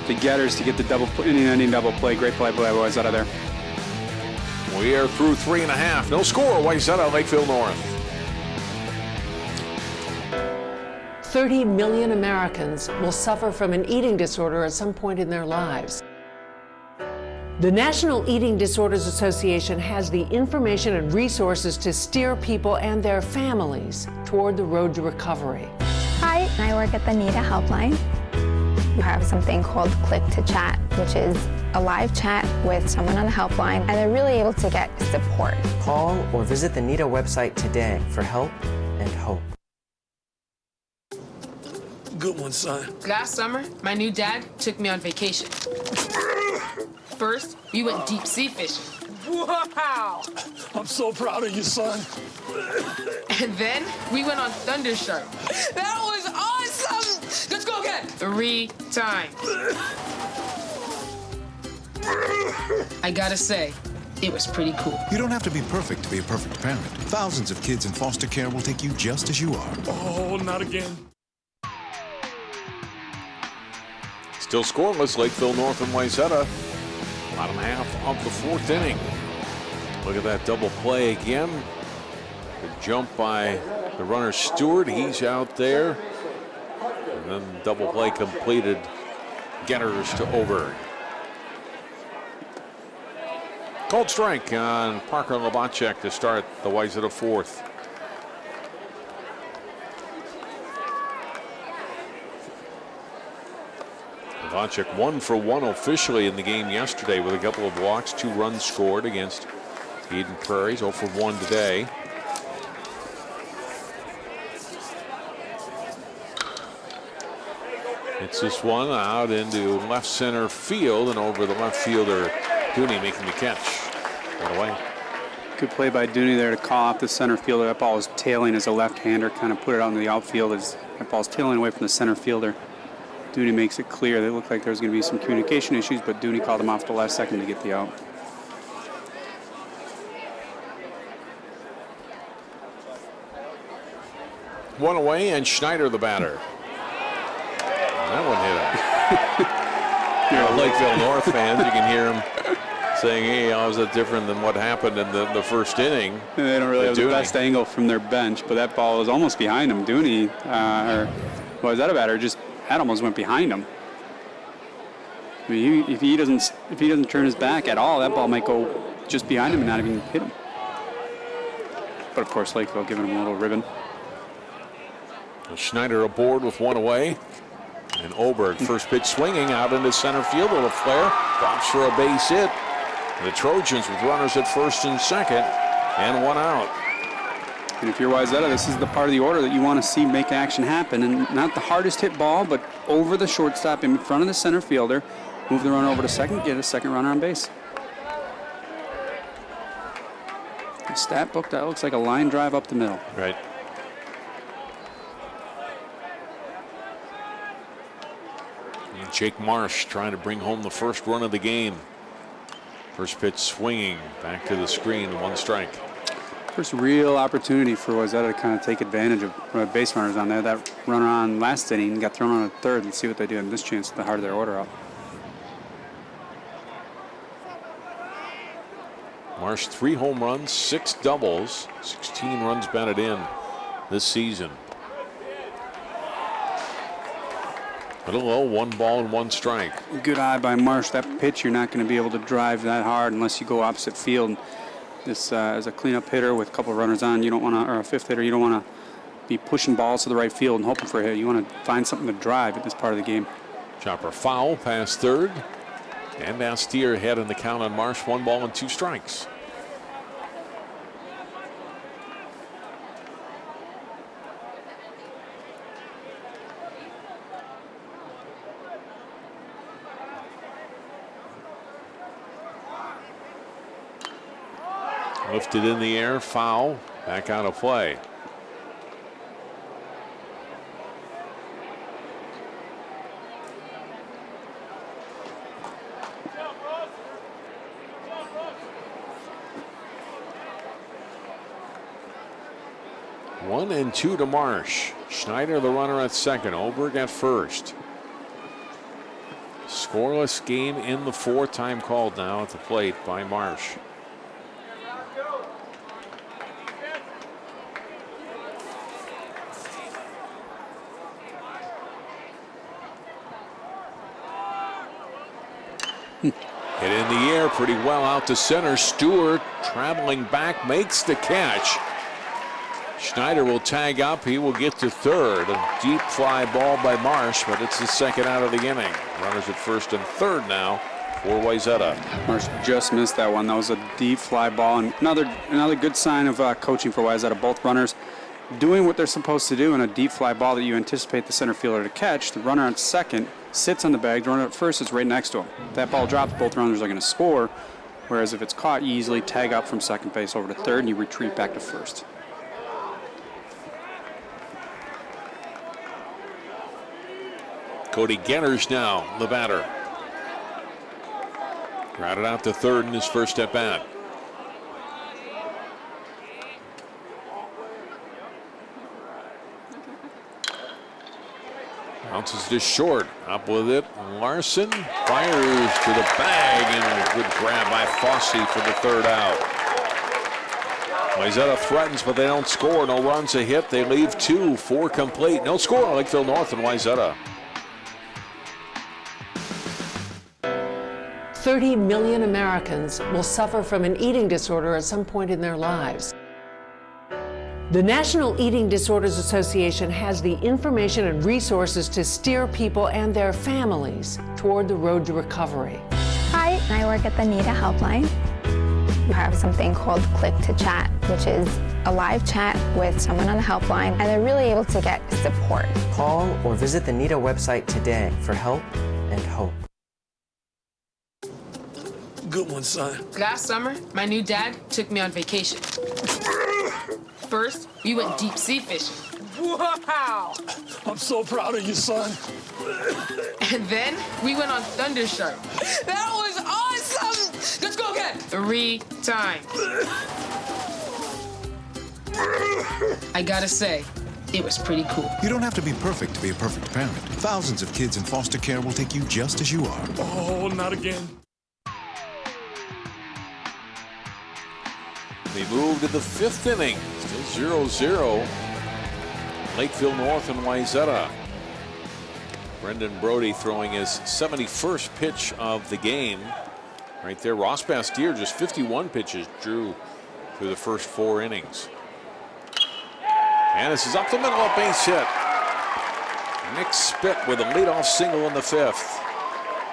the Getters to get the inning double play. Great play by Wayzata there. We are through 3.5. No score. Wayzata, Lakeville North. 30 million Americans will suffer from an eating disorder at some point in their lives. The National Eating Disorders Association has the information and resources to steer people and their families toward the road to recovery. Hi, I work at the NEDA helpline. We have something called Click to Chat, which is a live chat with someone on the helpline, and they're really able to get support. Call or visit the NEDA website today for help and hope. Good one, son. Last summer, my new dad took me on vacation. First, we went deep sea fishing. Wow! I'm so proud of you, son. And then we went on Thunder Shark. That was awesome! Let's go again. 3 times. I gotta say, it was pretty cool. You don't have to be perfect to be a perfect parent. Thousands of kids in foster care will take you just as you are. Oh, not again. Still scoreless, Lakeville North and Wayzata. Bottom half of the fourth inning. Look at that double play again. The jump by the runner Stewart. He's out there. And then double play completed. Getters to Oberg. Cold strike on Parker Labachek to start the Wayzata fourth. Labachek 1 for 1 officially in the game yesterday with a couple of walks, 2 runs scored against Eden Prairies. 0 for 1 today. It's this one out into left center field and over the left fielder, Dooney making the catch. One away. Good play by Dooney there to call off the center fielder. That ball was tailing as a left-hander, kind of put it out in the outfield as that ball's tailing away from the center fielder. Dooney makes it clear. They looked like there was going to be some communication issues, but Dooney called him off the last second to get the out. One away, and Schneider the batter. That one hit him. You know, Lakeville North fans, you can hear them saying, hey, how is that different than what happened in the first inning? And they don't really have the best angle from their bench, but that ball was almost behind him. Dooney, or was that a batter? That almost went behind him. I mean, if he doesn't turn his back at all, that ball might go just behind him and not even hit him. But of course, Lakeville giving him a little ribbon. Schneider aboard with one away. And Oberg, first pitch swinging out into center field with a flare. Drops for a base hit. The Trojans with runners at first and second. And one out. And if you're Wayzata, this is the part of the order that you want to see make action happen. And not the hardest hit ball, but over the shortstop in front of the center fielder. Move the runner over to second, get a second runner on base. The stat book, that looks like a line drive up the middle. Right. And Jake Marsh trying to bring home the first run of the game. First pitch swinging back to the screen, one strike. First real opportunity for Wayzata to kind of take advantage of base runners on there. That runner on last inning got thrown on a third, and see what they do in this chance at the heart of their order out. Marsh 3 home runs, 6 doubles, 16 runs batted in this season. A little low, 1 ball and 1 strike. Good eye by Marsh. That pitch, you're not going to be able to drive that hard unless you go opposite field. This as a cleanup hitter with a couple of runners on, you don't want to, or a fifth hitter, you don't want to be pushing balls to the right field and hoping for a hit. You want to find something to drive at this part of the game. Chopper foul past third. And now Steer ahead in the count on Marsh, 1 ball and 2 strikes. Lifted in the air, foul, back out of play. One and 2 to Marsh. Schneider the runner at second, Oberg at first. Scoreless game in the 4th, time called now at the plate by Marsh. Hit in the air pretty well out to center. Stewart traveling back makes the catch. Schneider will tag up. He will get to third. A deep fly ball by Marsh, but it's the second out of the inning. Runners at first and third now for Wayzata. Marsh just missed that one. That was a deep fly ball, and another good sign of coaching for Wayzata. Both runners doing what they're supposed to do in a deep fly ball that you anticipate the center fielder to catch. The runner at second sits on the bag. The runner at first is right next to him. If that ball drops, both runners are going to score. Whereas if it's caught, you easily tag up from second base over to third, and you retreat back to first. Cody Genners now, the batter. Grounded out to third in his first at bat. Bounces to short. Up with it. Larson fires to the bag, and a good grab by Fossey for the third out. Wayzata threatens, but they don't score. No runs, a hit. They leave 2, 4 complete. No score. Lakeville North and Wayzata. 30 million Americans will suffer from an eating disorder at some point in their lives. The National Eating Disorders Association has the information and resources to steer people and their families toward the road to recovery. Hi, I work at the NEDA helpline. You have something called Click to Chat, which is a live chat with someone on the helpline, and they're really able to get support. Call or visit the NIDA website today for help and hope. Good one, son. Last summer, my new dad took me on vacation. First, we went deep sea fishing. Wow! I'm so proud of you, son. And then we went on Thundershark. That was awesome! Let's go again. 3 times. I gotta say, it was pretty cool. You don't have to be perfect to be a perfect parent. Thousands of kids in foster care will take you just as you are. Oh, not again. We move to the 5th inning. Still 0-0. Lakeville North and Wayzata. Brendan Brody throwing his 71st pitch of the game. Right there, Ross Bastier just 51 pitches drew through the first 4 innings. And this is up the middle, a base hit. Nick Spitt with a leadoff single in the 5th.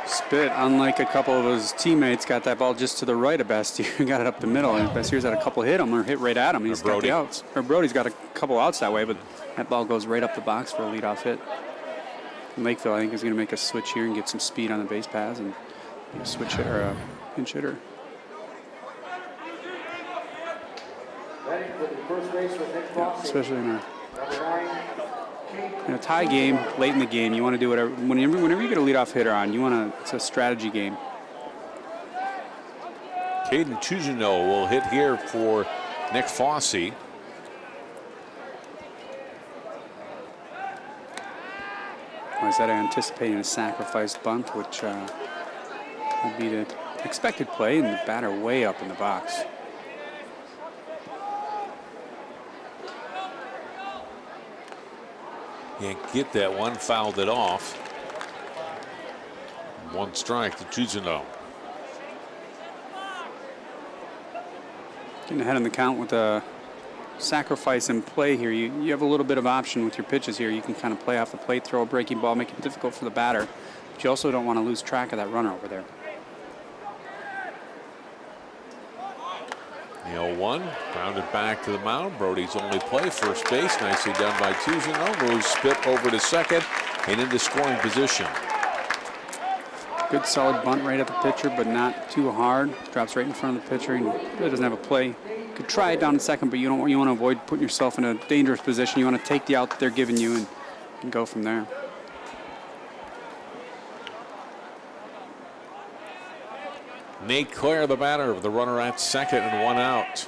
Spitt, unlike a couple of his teammates, got that ball just to the right of Bastier. Got it up the middle, and Bastier's had a couple hit him or hit right at him. He's got the outs. Or Brody's got a couple outs that way, but that ball goes right up the box for a leadoff hit. And Lakeville, I think, is going to make a switch here and get some speed on the base paths and a switch hitter, a pinch hitter. Yeah, especially in a tie game, late in the game, you want to do whatever. Whenever you get a leadoff hitter on, it's a strategy game. Caden Tuzino will hit here for Nick Fossey. Wayzata anticipating a sacrifice bunt, which would be the expected play, and the batter way up in the box. Can't get that one, fouled it off. 1 strike to Tuzino. Getting ahead in the count with a sacrifice and play here. You have a little bit of option with your pitches here. You can kind of play off the plate, throw a breaking ball, make it difficult for the batter. But you also don't want to lose track of that runner over there. The 0-1, grounded back to the mound. Brody's only play, first base. Nicely done by Tuzino. Moves Spitt over to second and into scoring position. Good solid bunt right at the pitcher, but not too hard. Drops right in front of the pitcher and really doesn't have a play. Could try it down in second, but you want to avoid putting yourself in a dangerous position. You want to take the out that they're giving you and go from there. Nate Clare, the batter, the runner at second and 1 out.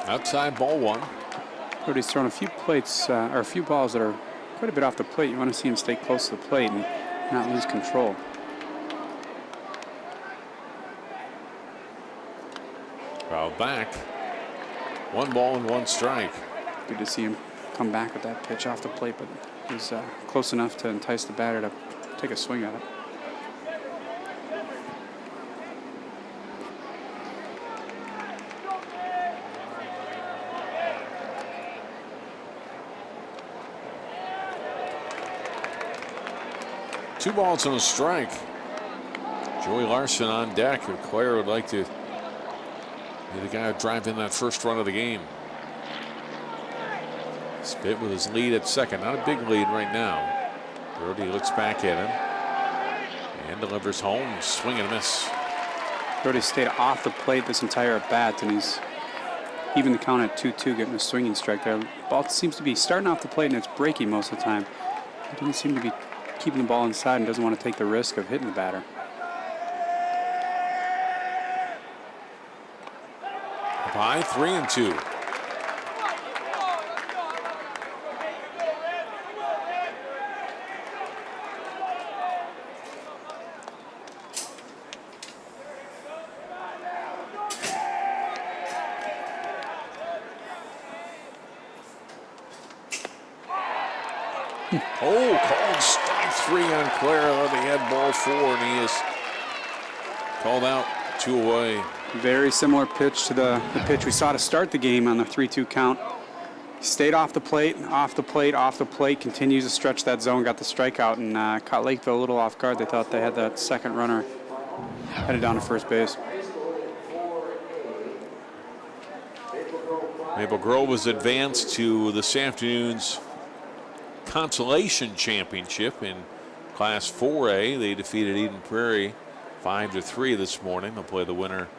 Outside, ball 1. Brody's thrown a few plates, or a few balls that are quite a bit off the plate. You want to see him stay close to the plate and not lose control. Foul back. 1 ball and 1 strike. Good to see him come back with that pitch off the plate, but he's close enough to entice the batter to take a swing at it. Two balls and a strike. Joey Larson on deck. Claire would like to be the guy driving that first run of the game. Spitt with his lead at second. Not a big lead right now. Brody looks back at him and delivers home. Swing and a miss. Brody stayed off the plate this entire at bat, and he's even the count at 2-2, getting a swinging strike there. Ball seems to be starting off the plate and it's breaking most of the time. He doesn't seem to be keeping the ball inside and doesn't want to take the risk of hitting the batter. Up high, 3-2. Oh, called strike 3 on Claire. They had ball 4, and he is Called out, 2 away. Very similar pitch to the pitch we saw to start the game on the 3-2 count. Stayed off the plate, off the plate, off the plate, continues to stretch that zone, got the strikeout, and caught Lakeville a little off guard. They thought they had that second runner headed down to first base. Maple Grove was advanced to this afternoon's consolation championship in Class 4A. They defeated Eden Prairie 5-3 this morning. They'll play the winner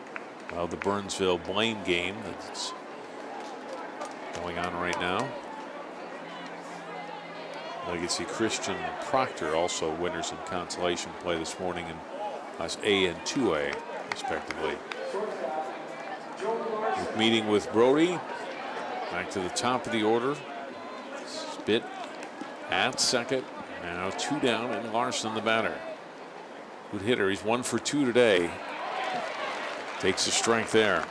of the Burnsville-Blaine game that's going on right now. Legacy Christian and Proctor also winners in consolation play this morning in Class A and 2A, respectively. Meeting with Brody. Back to the top of the order. Spit at second. Now 2 down, and Larson the batter. Good hitter. He's 1 for 2 today. Takes the strike there.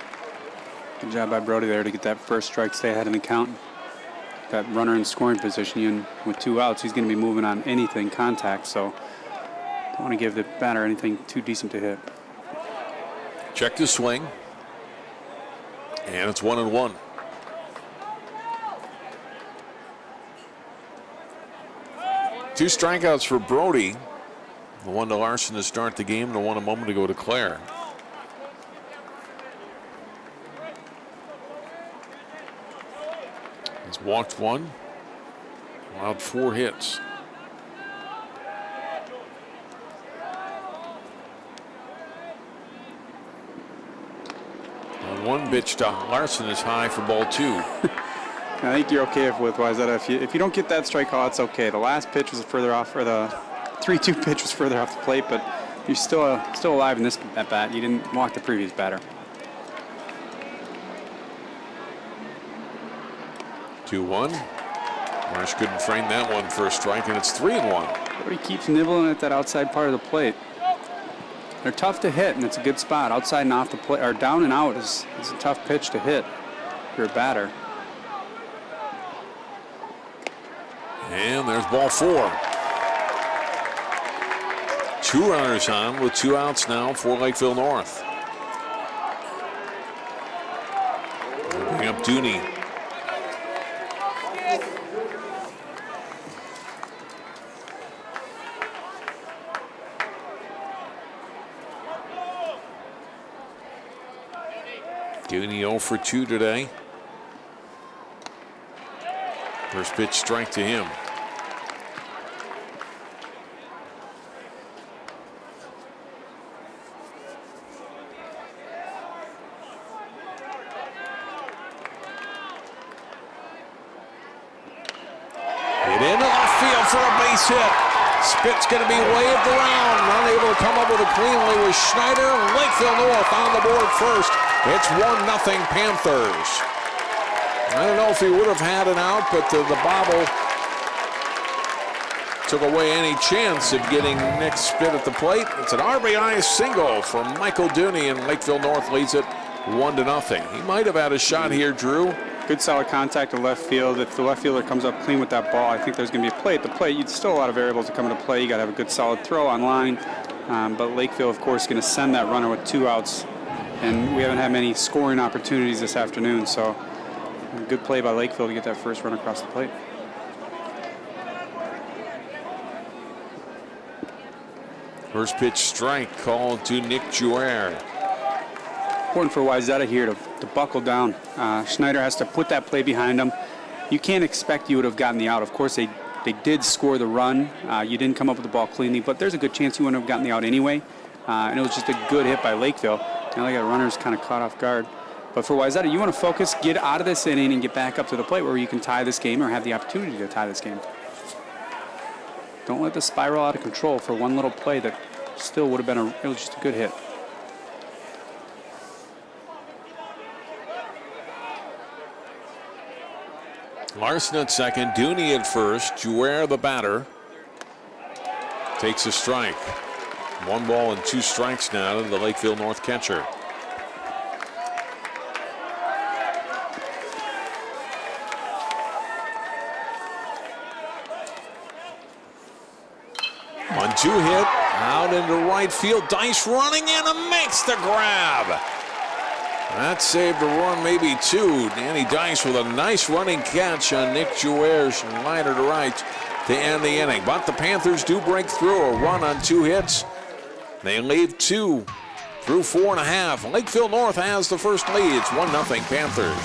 Good job by Brody there to get that first strike, stay ahead in the count. That runner in scoring position, with 2 outs, he's going to be moving on anything contact, so don't want to give the batter anything too decent to hit. Check the swing. And it's 1-1. Two strikeouts for Brody. The one to Larson to start the game, and the one a moment ago to Claire. He's walked 1, allowed 4 hits. And 1 pitch to Larson is high for ball 2. I think you're okay with Wayzata. If you don't get that strikeout, it's okay. The last pitch was further off, or the 3-2 pitch was further off the plate, but you're still alive in this at bat. You didn't walk the previous batter. 2-1. Marsh couldn't frame that one for a strike, and it's 3-1. Brody keeps nibbling at that outside part of the plate. They're tough to hit, and it's a good spot. Outside and off the plate, or down and out is a tough pitch to hit if you're a batter. And there's ball 4. 2 runners on with 2 outs now for Lakeville North. Bring up Dooney. Dooney 0 for 2 today. First pitch strike to him. For a base hit. Spit's going to be waved around. Unable to come up with a clean one with Schneider. Lakeville North on the board first. It's 1-0 Panthers. I don't know if he would have had an out, but the bobble took away any chance of getting Nick Spit at the plate. It's an RBI single from Michael Dooney, and Lakeville North leads it 1-0. He might have had a shot here, Drew. Good solid contact to left field. If the left fielder comes up clean with that ball, I think there's going to be a play at the plate. You'd still a lot of variables to come into play. You got to have a good solid throw on line. But Lakeville, of course, is going to send that runner with 2 outs. And we haven't had many scoring opportunities this afternoon. So a good play by Lakeville to get that first run across the plate. First pitch strike called to Nick Jouer. Important for Wayzata here to buckle down. Schneider has to put that play behind him. You can't expect you would have gotten the out. Of course, they did score the run. You didn't come up with the ball cleanly, but there's a good chance you wouldn't have gotten the out anyway. And it was just a good hit by Lakeville. Now they got runners kind of caught off guard. But for Wayzata, you want to focus, get out of this inning, and get back up to the plate where you can tie this game or have the opportunity to tie this game. Don't let this spiral out of control for one little play that still would have been it was just a good hit. Larson at second, Dooney at first, Jouer the batter. Takes a strike. 1 ball and 2 strikes now to the Lakeville North catcher. One-two hit Out into right field. Dice running in and makes the grab. That saved a run, maybe two. Danny Dice with a nice running catch on Nick Jouer's liner to right to end the inning. But the Panthers do break through a run on 2 hits. They lead 2 through 4.5. Lakeville North has the first lead. It's 1-0 Panthers.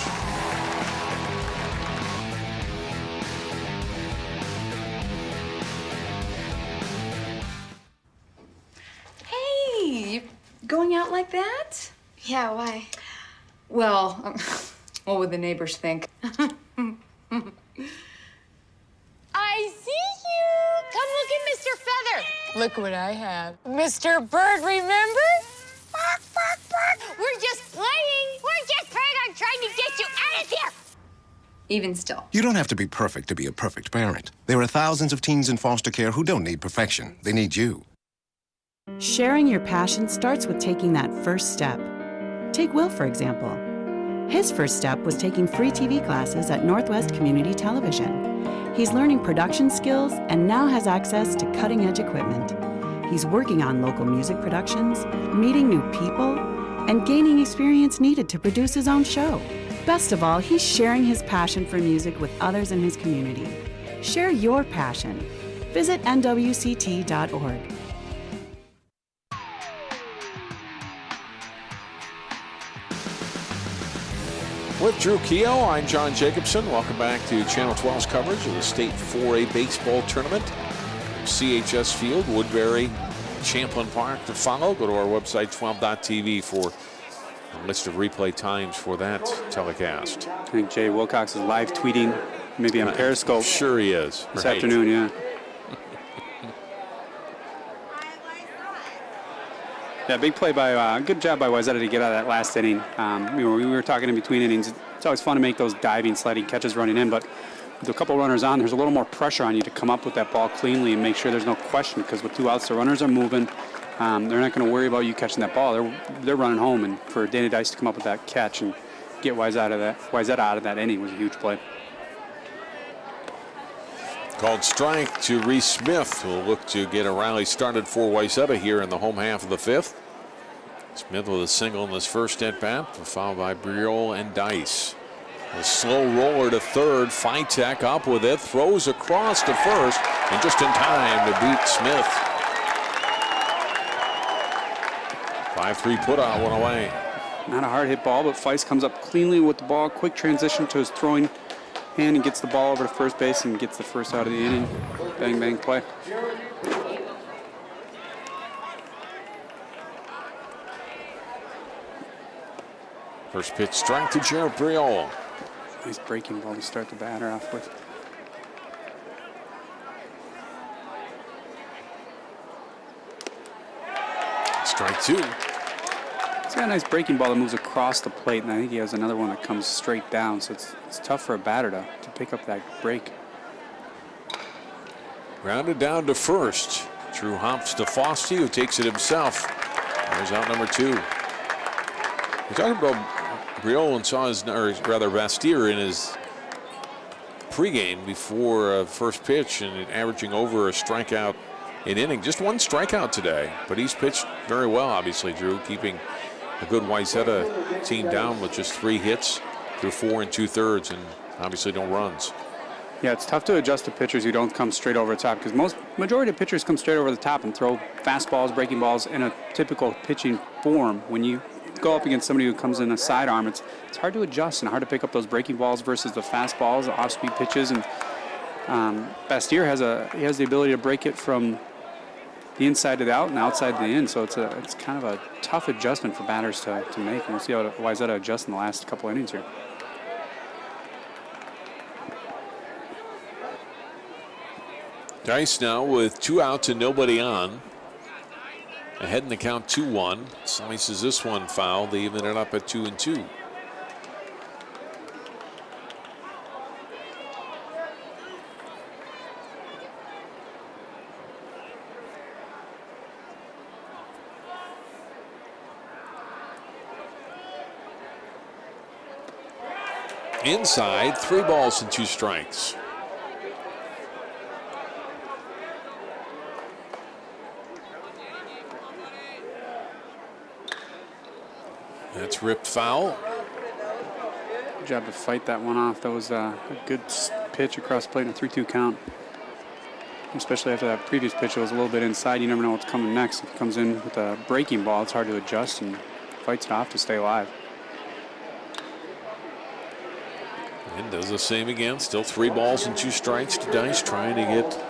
Going out like that? Yeah, why? Well, what would the neighbors think? I see you! Come look at Mr. Feather. Look what I have. Mr. Bird, remember? Bark, bark, bark. We're just playing. We're just playing on trying to get you out of here. Even still. You don't have to be perfect to be a perfect parent. There are thousands of teens in foster care who don't need perfection. They need you. Sharing your passion starts with taking that first step. Take Will, for example. His first step was taking free TV classes at Northwest Community Television. He's learning production skills and now has access to cutting-edge equipment. He's working on local music productions, meeting new people, and gaining experience needed to produce his own show. Best of all, he's sharing his passion for music with others in his community. Share your passion. Visit nwct.org. With Drew Keough, I'm John Jacobson. Welcome back to Channel 12's coverage of the State 4A Baseball Tournament. CHS Field, Woodbury, Champlin Park to follow. Go to our website, 12.tv, for a list of replay times for that telecast. I think Jay Wilcox is live tweeting, maybe on Periscope. Sure he is. This afternoon, yeah. Yeah, big play by, good job by Wayzata to get out of that last inning. We were talking in between innings. It's always fun to make those diving, sliding catches running in, but with a couple runners on, there's a little more pressure on you to come up with that ball cleanly and make sure there's no question, because with 2 outs, the runners are moving. They're not going to worry about you catching that ball. They're running home, and for Danny Dice to come up with that catch and get Wayzata out of that inning was a huge play. Called strike to Reese Smith, who will look to get a rally started for Wayzata here in the home half of the 5th. Smith with a single in his first at-bat, followed by Briol and Dice. A slow roller to third. Fitek up with it, throws across to first, and just in time to beat Smith. 5-3 put out, one away. Not a hard hit ball, but Feist comes up cleanly with the ball. Quick transition to his throwing hand and gets the ball over to first base and gets the first out of the inning. Bang, bang play. First pitch strike to Jared Briol. Nice breaking ball to start the batter off with. Strike 2. He's got a nice breaking ball that moves across the plate, and I think he has another one that comes straight down, so it's tough for a batter to pick up that break. Grounded down to first. Drew hops to Fossey, who takes it himself. There's out number 2. We talked about Briol and saw his, or rather Bastier, in his pregame before first pitch, and averaging over a strikeout an inning. Just 1 strikeout today, but he's pitched very well, obviously, Drew, keeping a good Wayzata team down with just 3 hits through 4 2/3, and obviously no runs. Yeah, it's tough to adjust to pitchers who don't come straight over the top, because majority of pitchers come straight over the top and throw fastballs, breaking balls in a typical pitching form. When you go up against somebody who comes in a sidearm, it's hard to adjust and hard to pick up those breaking balls versus the fastballs, the off-speed pitches, and Bastier has the ability to break it from the inside to the out and outside to the in, so it's kind of a tough adjustment for batters to make, and we'll see how Wayzata adjusts in the last couple innings here. Dice now with 2 outs and nobody on. Ahead in the count 2-1. Slices this one foul. They even it up at 2-2. Inside, 3 balls and 2 strikes. Tripped foul. Good job to fight that one off. That was a good pitch across the plate in a 3-2 count. Especially after that previous pitch, it was a little bit inside. You never know what's coming next. If he comes in with a breaking ball, it's hard to adjust and fights it off to stay alive. And does the same again. Still 3 balls and 2 strikes to Dice, trying to get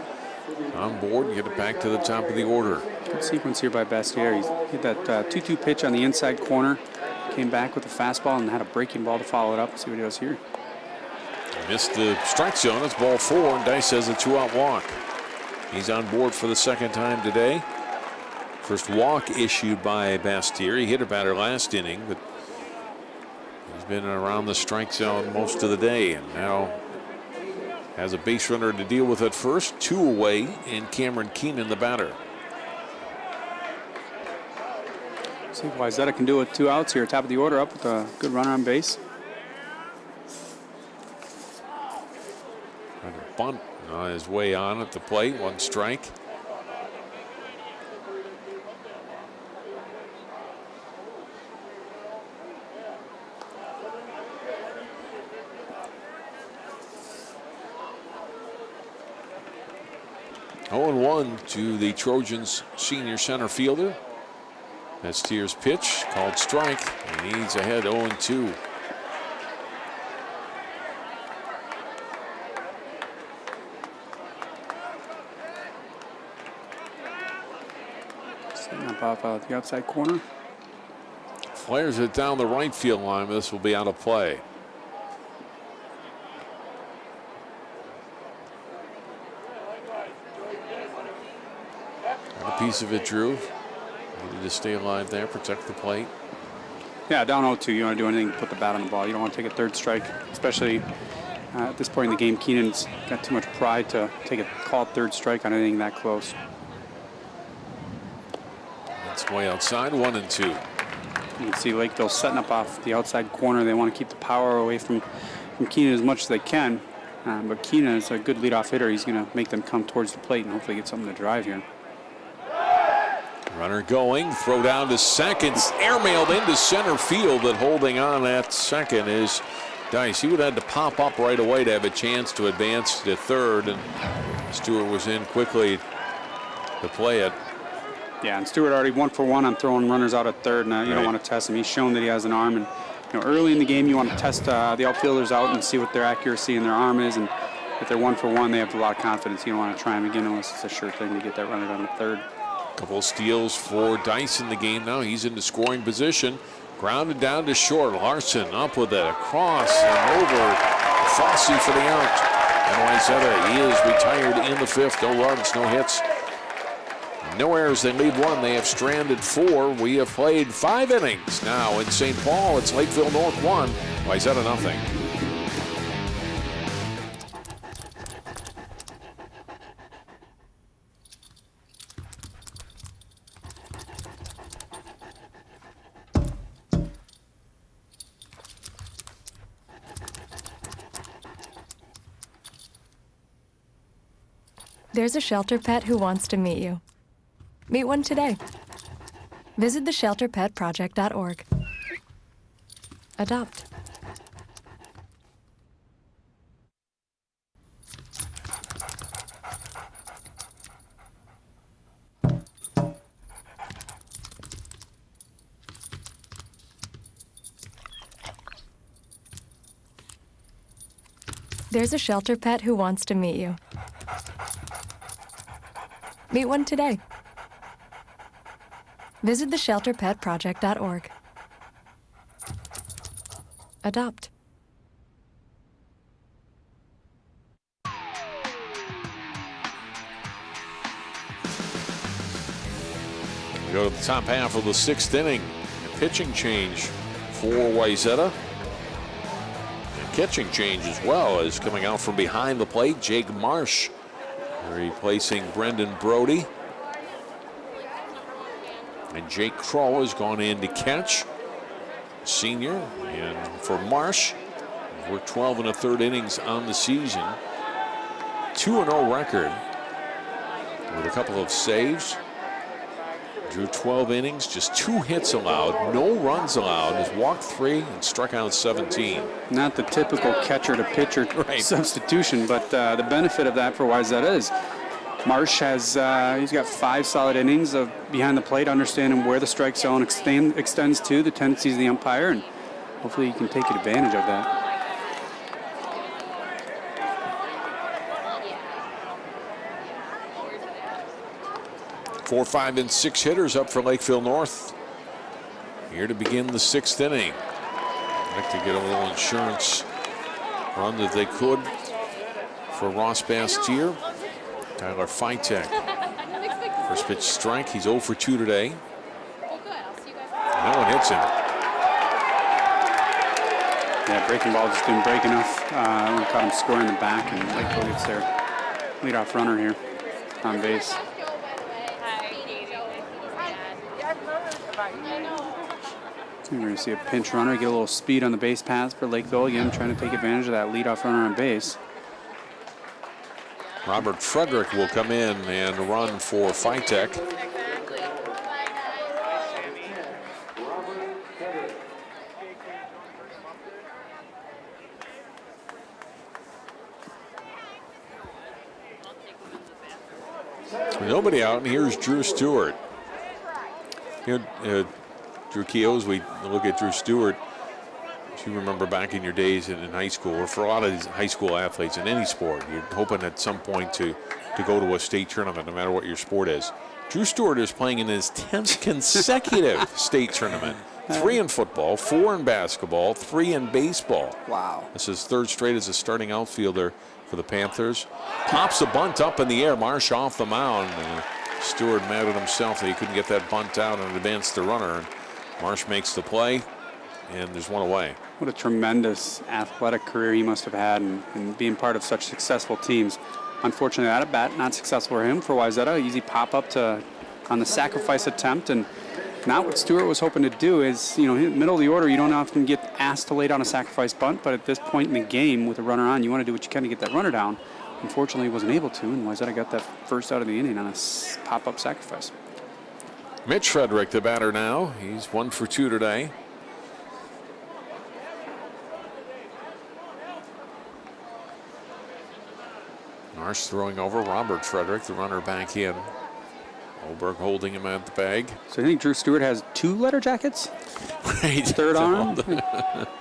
on board and get it back to the top of the order. Good sequence here by Bastier. He hit that 2-2 pitch on the inside corner, came back with a fastball and had a breaking ball to follow it up. Let's see what he does here. Missed the strike zone. It's ball 4, and Dice has a 2-out walk. He's on board for the second time today. First walk issued by Bastier. He hit a batter last inning, but he's been around the strike zone most of the day, and now has a base runner to deal with at first. 2 away, and Cameron Keenan, the batter. See if Wayzata can do it with 2 outs here, top of the order, up with a good runner on base. Trying to bunt on his way on at the plate. 1 strike. Oh, 0-1 to the Trojans' senior center fielder. That's Tier's pitch, called strike, and he's ahead 0-2. Setting up off the outside corner. Flares it down the right field line. This will be out of play. A piece of it, Drew. Needed to stay alive there, protect the plate. Yeah, down 0-2, you don't want to do anything to put the bat on the ball. You don't want to take a 3rd strike, especially at this point in the game. Keenan's got too much pride to take a called 3rd strike on anything that close. That's way outside, 1-2. You can see Lakeville setting up off the outside corner. They want to keep the power away from Keenan as much as they can. But Keenan is a good leadoff hitter. He's going to make them come towards the plate and hopefully get something to drive here. Runner going, throw down to second, airmailed into center field, but holding on at second is Dice. He would have had to pop up right away to have a chance to advance to 3rd, and Stewart was in quickly to play it. Yeah, and Stewart already 1 for 1 on throwing runners out at 3rd. Now you don't want to test him. He's shown that he has an arm, and early in the game you want to test the outfielders out and see what their accuracy and their arm is, and if they're 1 for 1, they have a lot of confidence. You don't want to try him again unless it's a sure thing to get that runner down to 3rd. Couple of steals for Dice in the game now. He's into scoring position. Grounded down to short. Larson up with it across and over. Fossey for the out. And Wayzata is retired in the 5th. No runs, no hits, no errors. They lead 1. They have stranded 4. We have played 5 innings now in St. Paul. It's Lakeville North 1. Wayzata nothing. There's a shelter pet who wants to meet you. Meet one today. Visit theshelterpetproject.org. Adopt. There's a shelter pet who wants to meet you. Meet one today. Visit theshelterpetproject.org. Adopt. We go to the top half of the 6th inning. A pitching change for Wayzata. And catching change as well is coming out from behind the plate. Jake Marsh replacing Brendan Brody. And Jake Crow has gone in to catch. Senior. And for Marsh, we're 12 1/3 innings on the season. 2-0 record with a couple of saves. Drew 12 innings, just 2 hits allowed, no runs allowed, has walked 3 and struck out 17. Not the typical catcher to pitcher substitution, but the benefit of that for Wayzata is Marsh has he's got 5 solid innings of behind the plate, understanding where the strike zone extends to, the tendencies of the umpire, and hopefully he can take advantage of that. 4, 5, and 6 hitters up for Lakeville North here to begin the 6th inning. I'd like to get a little insurance run that they could for Ross Bastier. Tyler Fitek. First pitch strike. He's 0 for 2 today. No one hits him. Yeah, breaking ball just didn't break enough. We caught him scoring in the back, and Lakeville gets their leadoff runner here on base. We're going to see a pinch runner get a little speed on the base paths for Lakeville again, trying to take advantage of that leadoff runner on base. Robert Frederick will come in and run for Fitek. Nobody out, and here's Drew Stewart. You know, Drew Keoghs, we look at Drew Stewart. If you remember back in your days in high school, or for a lot of these high school athletes in any sport, you're hoping at some point to go to a state tournament, no matter what your sport is. Drew Stewart is playing in his 10th consecutive state tournament. 3 in football, 4 in basketball, 3 in baseball. Wow. This is 3rd straight as a starting outfielder for the Panthers. Pops the bunt up in the air. Marsh off the mound. Stewart mad at himself that he couldn't get that bunt out and advance the runner. Marsh makes the play, and there's 1 away. What a tremendous athletic career he must have had, and being part of such successful teams. Unfortunately, that at bat, not successful for him. For Wayzata, easy pop up on the sacrifice attempt, and not what Stewart was hoping to do. Is, you know, in the middle of the order, you don't often get asked to lay down a sacrifice bunt, but at this point in the game with a runner on, you want to do what you can to get that runner down. Unfortunately, he wasn't able to, and Wayzata got that first out of the inning on a pop-up sacrifice. Mitch Frederick, the batter now. He's 1 for 2 today. Marsh throwing over Robert Frederick, the runner back in. Olberg holding him at the bag. So I think Drew Stewart has 2 letter jackets? Right. 3rd arm?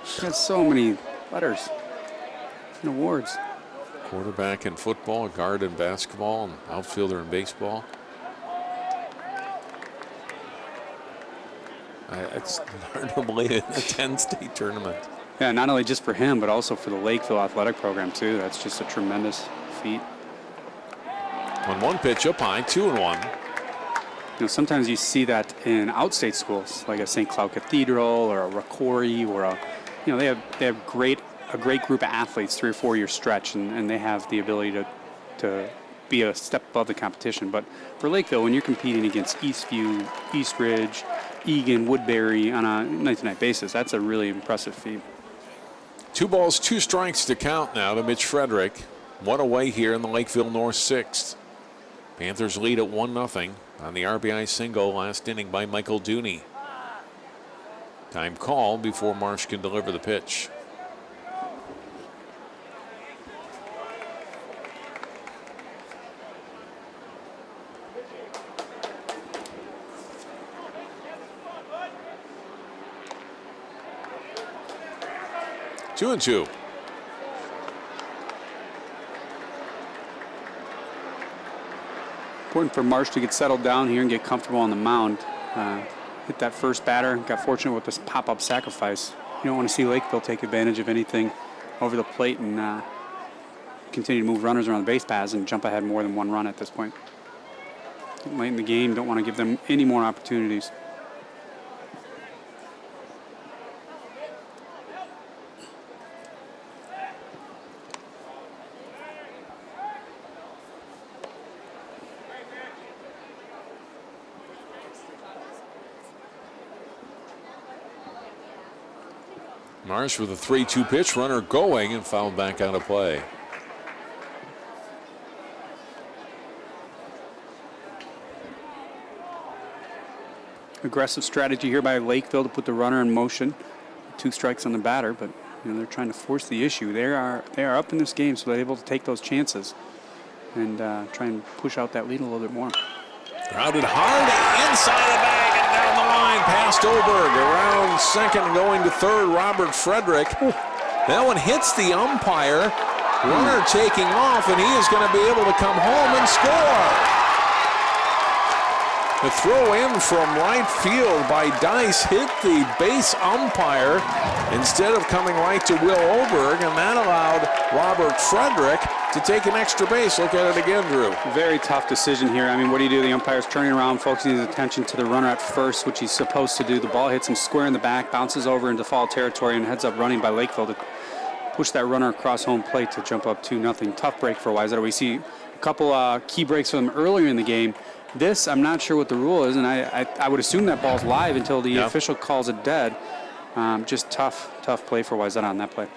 He's got so many letters and awards. Quarterback in football, a guard in basketball, and outfielder in baseball. It's hard to believe it, a 10-state tournament. Yeah, not only just for him, but also for the Lakeville athletic program, too. That's just a tremendous feat. 1-1 pitch up high, 2-1. You know, sometimes you see that in outstate schools, like a St. Cloud Cathedral or a Rocori, or you know, they have a great group of athletes, 3 or 4 year stretch, and they have the ability to be a step above the competition. But for Lakeville, when you're competing against Eastview, East Ridge, Egan, Woodbury on a night-to-night basis, that's a really impressive feat. 2 balls, 2 strikes to count now to Mitch Frederick. 1 away here in the Lakeville North 6th. Panthers lead at 1-0 on the RBI single last inning by Michael Dooney. Time called before Marsh can deliver the pitch. Two and two. Important for Marsh to get settled down here and get comfortable on the mound. Hit that first batter, got fortunate with this pop-up sacrifice. You don't want to see Lakeville take advantage of anything over the plate and continue to move runners around the base paths and jump ahead more than 1 run at this point. Late in the game, don't want to give them any more opportunities. Marsh with a 3-2 pitch, runner going and fouled back out of play. aggressive strategy here by Lakeville to put the runner in motion. 2 strikes on the batter, but they're trying to force the issue. They are up in this game, so they're able to take those chances and try and push out that lead a little bit more. Grounded hard inside the bag and down the line past Oberg. Around second and going to third, Robert Frederick. That one hits the umpire. Runner taking off, and he is going to be able to come home and score. The throw in from right field by Dice hit the base umpire instead of coming right to Will Oberg, and that allowed Robert Frederick to take an extra base. Look at it again, Drew. Very tough decision here. I mean, what do you do? The umpire's turning around, focusing his attention to the runner at first, which he's supposed to do. The ball hits him square in the back, bounces over into foul territory, and heads up running by Lakeville to push that runner across home plate to jump up 2-0. Tough break for Wayzata. We see a couple key breaks for them earlier in the game. This, I'm not sure what the rule is, and I would assume that ball's live until the official calls it dead. Just tough play for Wayzata on that play.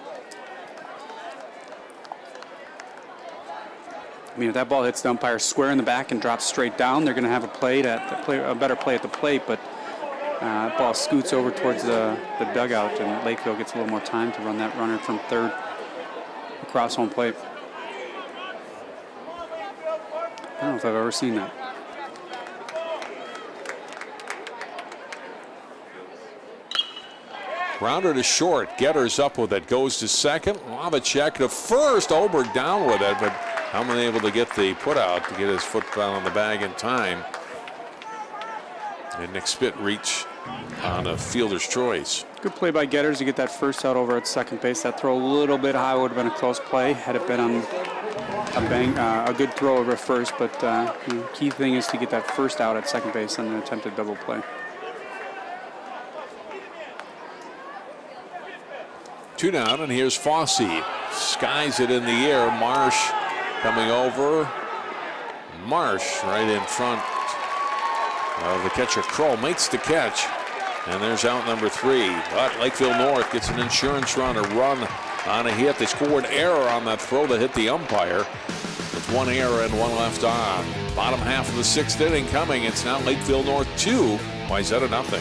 I mean, if that ball hits the umpire square in the back and drops straight down, they're going to have a better play at the plate, but ball scoots over towards the dugout, and Lakeville gets a little more time to run that runner from third across home plate. I don't know if I've ever seen that. Grounded to short. Getter's up with it. Goes to second. Lavacek to first. Oberg down with it, but unable to get the put out to get his foot down on the bag in time. And Nick Spitt reach on a fielder's choice. Good play by Getters to get that first out over at second base. That throw a little bit high would have been a close play had it been on a good throw over first, but the key thing is to get that first out at second base on an attempted double play. 2 down, and here's Fossey. Skies it in the air. Marsh coming over. Marsh right in front of the catcher. Kroll makes the catch, and there's out number 3. But Lakeville North gets an insurance run, a run on a hit. They scored error on that throw that hit the umpire. With 1 error and 1 left on. Bottom half of the 6th inning coming. It's now Lakeville North 2, Wayzata nothing.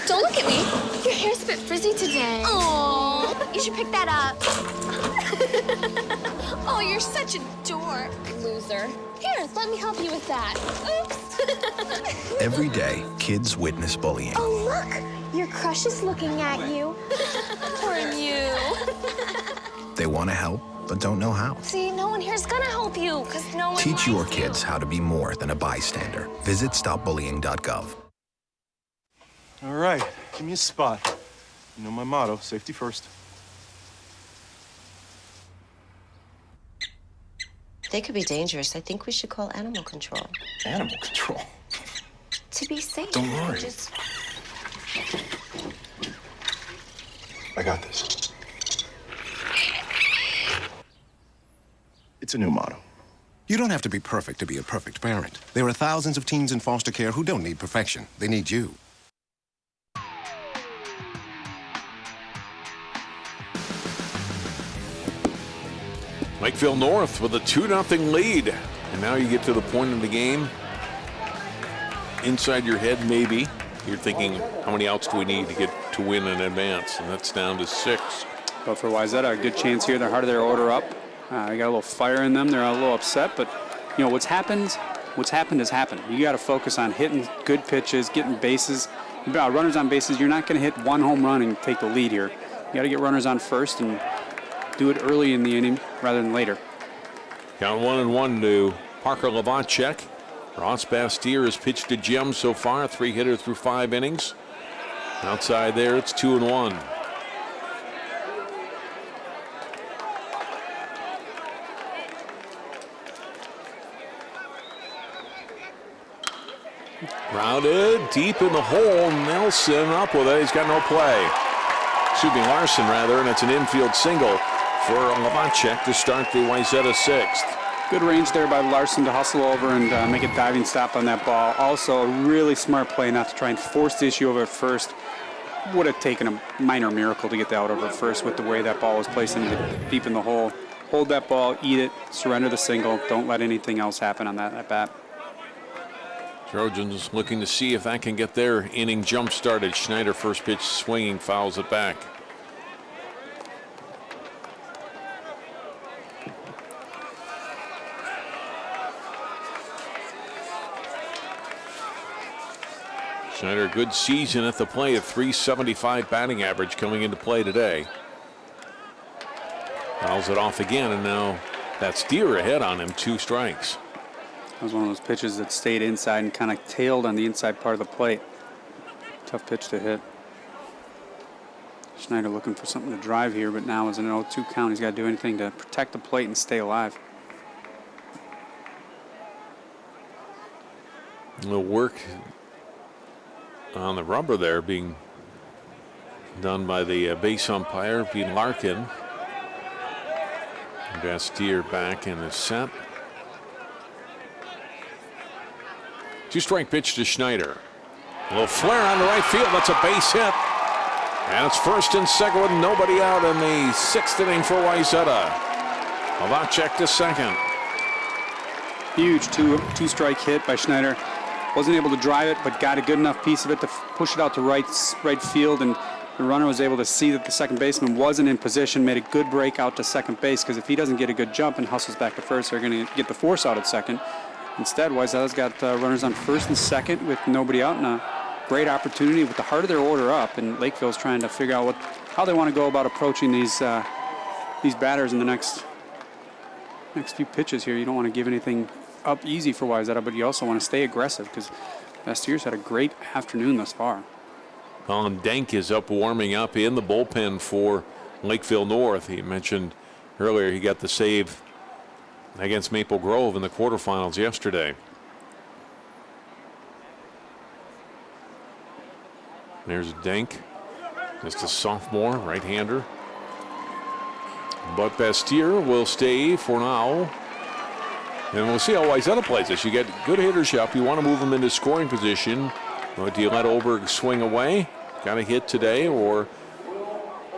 Don't look at me. Your hair's a bit frizzy today. Oh, you should pick that up. Oh, you're such a dork. Loser. Here, let me help you with that. Oops. Every day, kids witness bullying. Oh, look. Your crush is looking at you. Poor you. They want to help, but don't know how. See, no one here's gonna help you, because no one Teach your likes kids how to be more than a bystander. Visit stopbullying.gov. All right, give me a spot. You know my motto, safety first. They could be dangerous. I think we should call animal control. Animal control? To be safe. Don't worry. Just... I got this. It's a new motto. You don't have to be perfect to be a perfect parent. There are thousands of teens in foster care who don't need perfection. They need you. Lakeville North with a 2-0 lead. And now you get to the point in the game. Inside your head, maybe, you're thinking, how many outs do we need to get to win and advance? And that's down to 6. But for Wayzata, a good chance here. They're hard of their order up. They got a little fire in them. They're a little upset, but what's happened has happened. You got to focus on hitting good pitches, getting bases. Runners on bases, you're not going to hit 1 home run and take the lead here. You got to get runners on first and do it early in the inning rather than later. Count 1-1 to Parker Lavacek. Ross Bastier has pitched to Jim so far, 3-hitter through 5 innings. Outside there, it's 2-1. Grounded deep in the hole. Nelson up with it. He's got no play. Excuse me, Larson rather, and it's an infield single for Lavacek to start the Wayzata 6th. Good range there by Larson to hustle over and make a diving stop on that ball. Also, a really smart play not to try and force the issue over at first. Would have taken a minor miracle to get that out over at first with the way that ball was placed deep in the hole. Hold that ball, eat it, surrender the single. Don't let anything else happen on that at bat. Trojans looking to see if that can get their inning jump started. Schneider first pitch swinging, fouls it back. Schneider, good season at the plate, a .375 batting average coming into play today. Fouls it off again, and now that's Steer ahead on him, 2 strikes. That was one of those pitches that stayed inside and kind of tailed on the inside part of the plate. Tough pitch to hit. Schneider looking for something to drive here, but now is an 0-2 count. He's got to do anything to protect the plate and stay alive. A little work on the rubber there being done by the base umpire, being Larkin. Bastier back in the set. 2-strike pitch to Schneider. A little flare on the right field. That's a base hit. And it's first and second with nobody out in the 6th inning for Wayzata. Novacek to second. Huge two-strike hit by Schneider. Wasn't able to drive it, but got a good enough piece of it to push it out to right field, and the runner was able to see that the second baseman wasn't in position, made a good break out to second base, because if he doesn't get a good jump and hustles back to first, they're going to get the force out at second. Instead, Wayzata's got runners on first and second with nobody out, and a great opportunity with the heart of their order up, and Lakeville's trying to figure out how they want to go about approaching these batters in the next few pitches here. You don't want to give anything up easy for Wayzata, but you also want to stay aggressive because Bastier's had a great afternoon thus far. Colin Denk is up warming up in the bullpen for Lakeville North. He mentioned earlier he got the save against Maple Grove in the quarterfinals yesterday. There's Denk, just a sophomore, right-hander. But Bastier will stay for now. And we'll see how Wayzata plays this. You get good hitters up. You want to move them into scoring position. Or do you let Oberg swing away? Got a hit today, or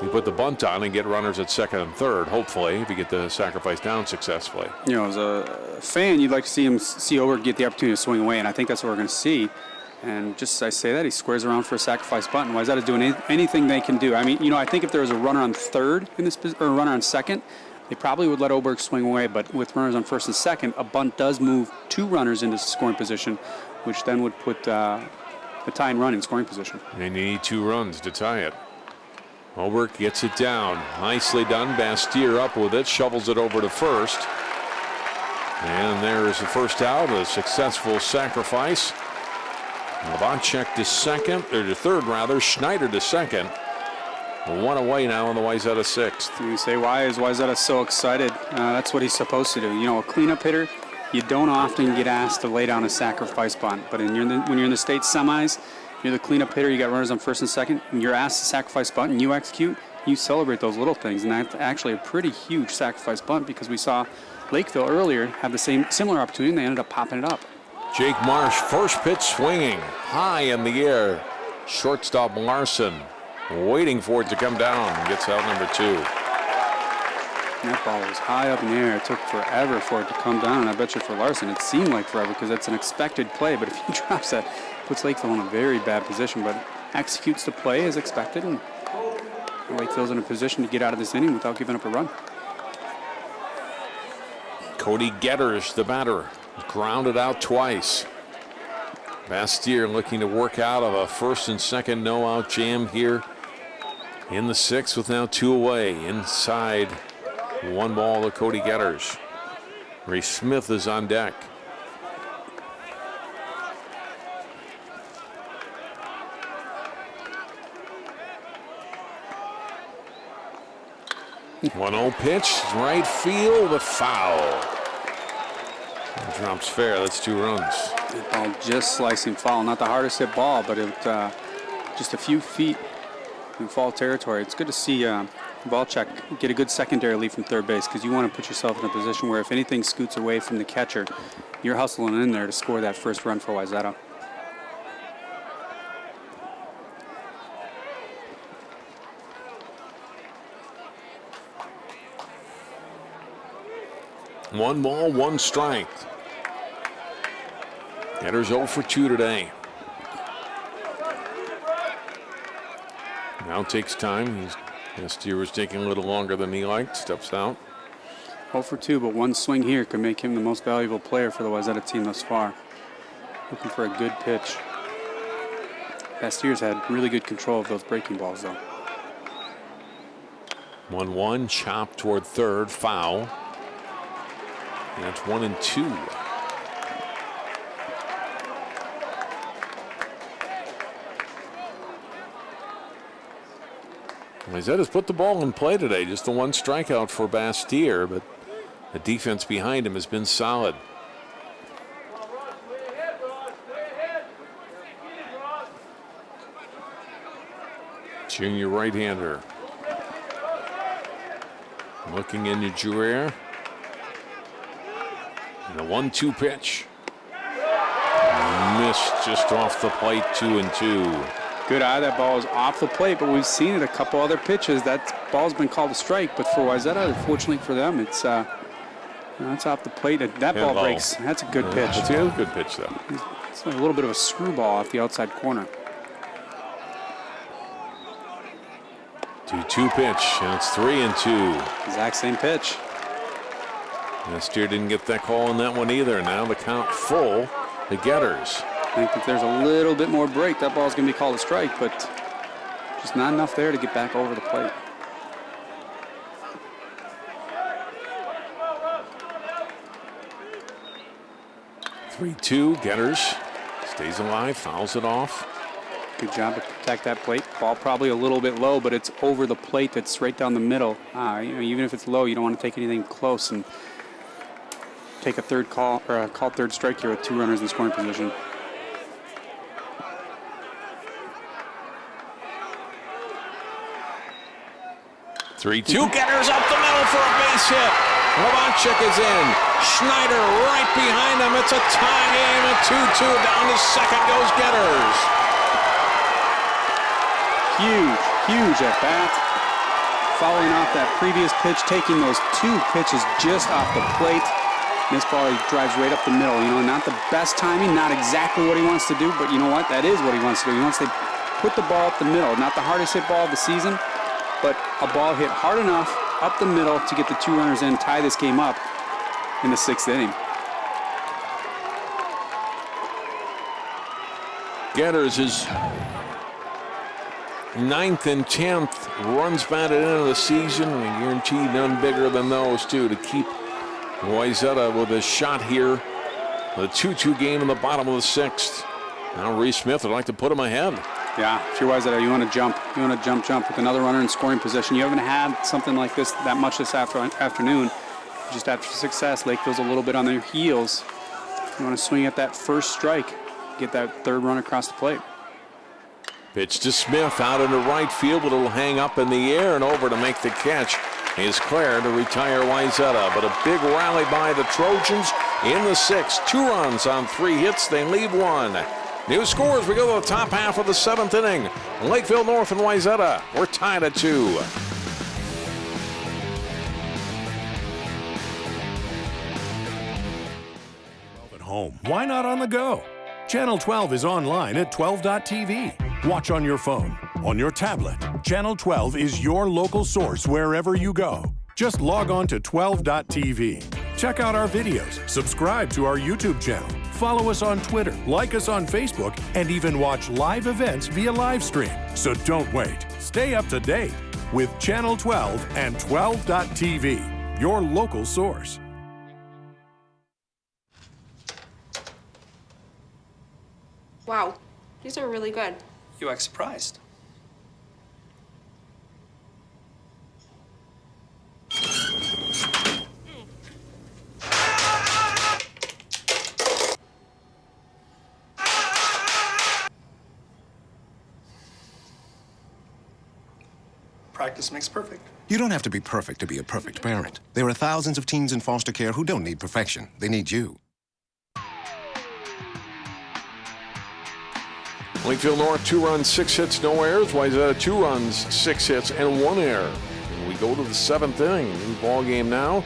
you put the bunt on and get runners at second and third, hopefully, if you get the sacrifice down successfully. You know, as a fan, you'd like to see Oberg get the opportunity to swing away, and I think that's what we're going to see. And just as I say that, he squares around for a sacrifice bunt. Wayzata's doing anything they can do. I mean, you know, I think if there was a runner on third in this, or a runner on second, they probably would let Oberg swing away, but with runners on first and second, a bunt does move 2 runners into scoring position, which then would put the tying run in scoring position. And you need 2 runs to tie it. Oberg gets it down. Nicely done. Bastier up with it, shovels it over to first. And there is the first out, a successful sacrifice. Novacek to second, or to third rather, Schneider to second. 1 away now in the Wayzata 6th. You say, why is Wayzata so excited? That's what he's supposed to do. You know, a cleanup hitter, you don't often get asked to lay down a sacrifice bunt. But when you're in the state semis, you're the cleanup hitter, you got runners on first and second, and you're asked to sacrifice bunt, and you execute, you celebrate those little things. And that's actually a pretty huge sacrifice bunt, because we saw Lakeville earlier have the similar opportunity, and they ended up popping it up. Jake Marsh, first pitch swinging, high in the air. Shortstop Larson waiting for it to come down. Gets out number 2. That ball was high up in the air. It took forever for it to come down, and I bet you for Larson it seemed like forever because that's an expected play, but if he drops that, it puts Lakeville in a very bad position, but executes the play as expected, and Lakeville's in a position to get out of this inning without giving up a run. Cody Getters, the batter, grounded out twice. Bastier looking to work out of a first and second no-out jam here in the 6th with now 2 away. Inside, 1 ball to Cody Getters. Ray Smith is on deck. One 0 pitch, right field, a foul. It drops fair. That's 2 runs. That ball just slicing foul. Not the hardest hit ball, but it just a few feet in foul territory. It's good to see Valchek get a good secondary lead from third base, because you want to put yourself in a position where if anything scoots away from the catcher, you're hustling in there to score that first run for Wayzata. One 1 ball, 1 strike. Getter's 0 for 2 today. Now takes time. Osseo was taking a little longer than he liked. Steps out. 0 for 2, but one swing here could make him the most valuable player for the Wayzata team thus far. Looking for a good pitch. Ostseo's had really good control of those breaking balls, though. 1-1, chop toward third, foul. And that's 1-2. Wayzata's put the ball in play today. Just the one strikeout for Bastyr, but the defense behind him has been solid. Junior right-hander. Looking into Jouer. And a 1-2 pitch. Missed just off the plate, 2-2. Good eye. That ball is off the plate, but we've seen it a couple other pitches. That ball's been called a strike, but for Wayzata, unfortunately for them, it's off the plate. That ball breaks. That's a good pitch. That's a good pitch, though. It's like a little bit of a screwball off the outside corner. 2-2 pitch, and it's 3-2. Exact same pitch. Bastyr didn't get that call on that one either. Now the count full. The Getters. I think if there's a little bit more break, that ball's going to be called a strike, but just not enough there to get back over the plate. (3-2). Getters stays alive, fouls it off. Good job to protect that plate. Ball probably a little bit low, but it's over the plate. That's right down the middle. Even if it's low, you don't want to take anything close and take a third call or a call third strike here with 2 runners in scoring position. (3-2). Getters up the middle for a base hit. Robotchik is in. Schneider right behind him. It's a tie game at 2-2. Down to second goes Getters. Huge at bat. Following off that previous pitch, taking those 2 pitches just off the plate. This ball he drives right up the middle. Not the best timing, not exactly what he wants to do, but you know what? That is what he wants to do. He wants to put the ball up the middle. Not the hardest hit ball of the season, but a ball hit hard enough up the middle to get the 2 runners in, tie this game up in the 6th inning. Getters is 9th and 10th runs batted into the season, and guaranteed none bigger than those two to keep Wayzata with a shot here. The 2-2 game in the bottom of the 6th. Now Reese Smith would like to put him ahead. Yeah, if you're Wayzata, you want to jump. You want to jump with another runner in scoring position. You haven't had something like this that much this afternoon. Just after success, Lakeville's a little bit on their heels. You want to swing at that first strike, get that 3rd run across the plate. Pitch to Smith out into right field, but it'll hang up in the air and over to make the catch. Is Claire to retire Wayzata, but a big rally by the Trojans in the 6th. 2 runs on 3 hits. They leave 1. New scores. We go to the top half of the 7th inning. Lakeville North and Wayzata. We're tied at 2. At home, why not on the go? Channel 12 is online at 12.tv. Watch on your phone, on your tablet. Channel 12 is your local source wherever you go. Just log on to 12.tv. Check out our videos, subscribe to our YouTube channel, follow us on Twitter, like us on Facebook, and even watch live events via live stream. So don't wait. Stay up to date with Channel 12 and 12.tv, your local source. Wow, these are really good. You act surprised. Practice makes perfect. You don't have to be perfect to be a perfect parent. There are thousands of teens in foster care who don't need perfection. They need you. Lakeville North, 2 runs, 6 hits, no errors. Wayzata, 2 runs, 6 hits, and 1 error. And we go to the 7th inning. New ball game now.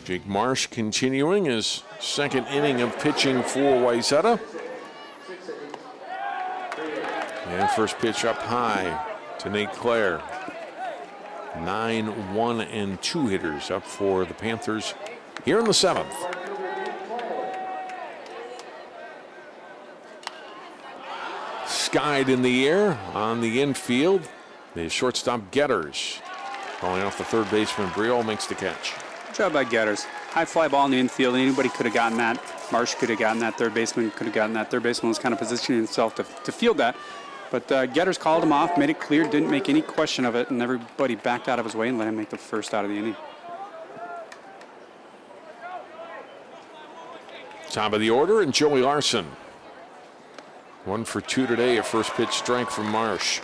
Jake Marsh continuing his second inning of pitching for Wayzata. And first pitch up high to Nate Clare. 9, 1, and 2 hitters up for the Panthers here in the 7th. Skied in the air on the infield. The shortstop Getters. Calling off the third baseman, Briol makes the catch. Good job by Getters. High fly ball in the infield. Anybody could have gotten that. Marsh could have gotten that. Third baseman could have gotten that. Third baseman was kind of positioning himself to field that. But Getters called him off, made it clear, didn't make any question of it, and everybody backed out of his way and let him make the first out of the inning. Top of the order, and Joey Larson. 1 for 2 today, a first pitch strike from Marsh.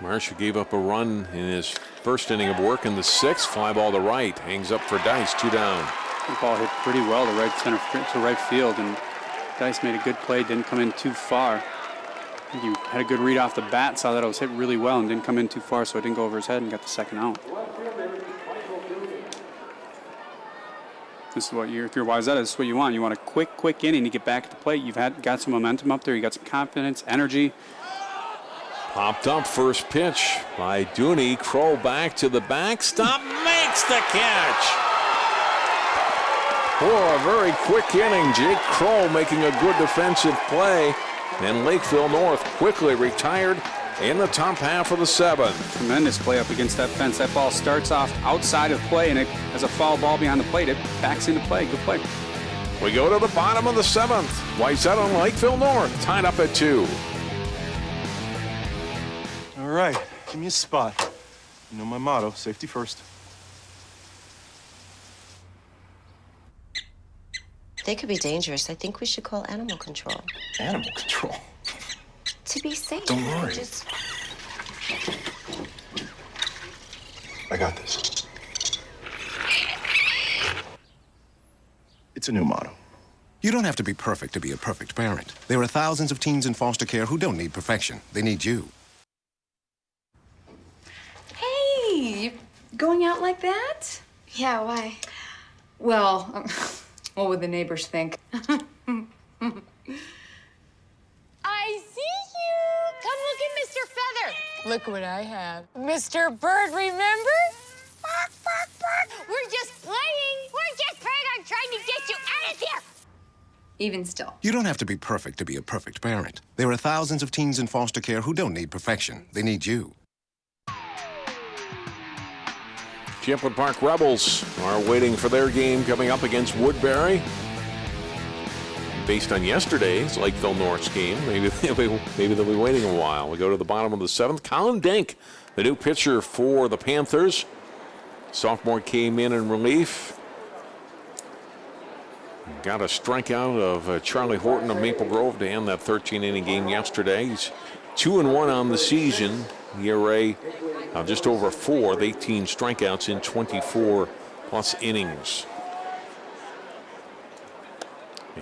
Marsh, who gave up a run in his first inning of work in the 6th. Fly ball to right, hangs up for Dice, 2 down. The ball hit pretty well to right field, and Dice made a good play, didn't come in too far. I think he had a good read off the bat, saw that it was hit really well and didn't come in too far, so it didn't go over his head and got the second out. This is what if you're Wayzata, this is what you want. You want a quick inning to get back at the plate. You've got some momentum up there. You got some confidence, energy. Popped up first pitch by Dooney. Crow back to the backstop, makes the catch. For a very quick inning, Jake Crow making a good defensive play. And Lakeville North quickly retired in the top half of the 7th. Tremendous play up against that fence. That ball starts off outside of play, and it has a foul ball behind the plate. It backs into play. Good play. We go to the bottom of the 7th. Wayzata and Lakeville North tied up at 2. All right, give me a spot. You know my motto, safety first. They could be dangerous. I think we should call animal control. Animal control? To be safe. Don't worry. Just... I got this. It's a new motto. You don't have to be perfect to be a perfect parent. There are thousands of teens in foster care who don't need perfection. They need you. Hey, you going out like that? Yeah, why? Well, what would the neighbors think? I see you. Come look at Mr. Feather. Look what I have. Mr. Bird, remember? Bark, bark, bark. We're just playing. We're just playing on trying to get you out of here. Even still. You don't have to be perfect to be a perfect parent. There are thousands of teens in foster care who don't need perfection. They need you. Champlin Park Rebels are waiting for their game coming up against Woodbury. Based on yesterday's Lakeville North's game, maybe they'll be waiting a while. We go to the bottom of the 7th. Colin Denk, the new pitcher for the Panthers. Sophomore came in relief. Got a strikeout of Charlie Horton of Maple Grove to end that 13-inning game yesterday. He's 2-1 on the season. ERA of just over 4 with 18 strikeouts in 24+ innings.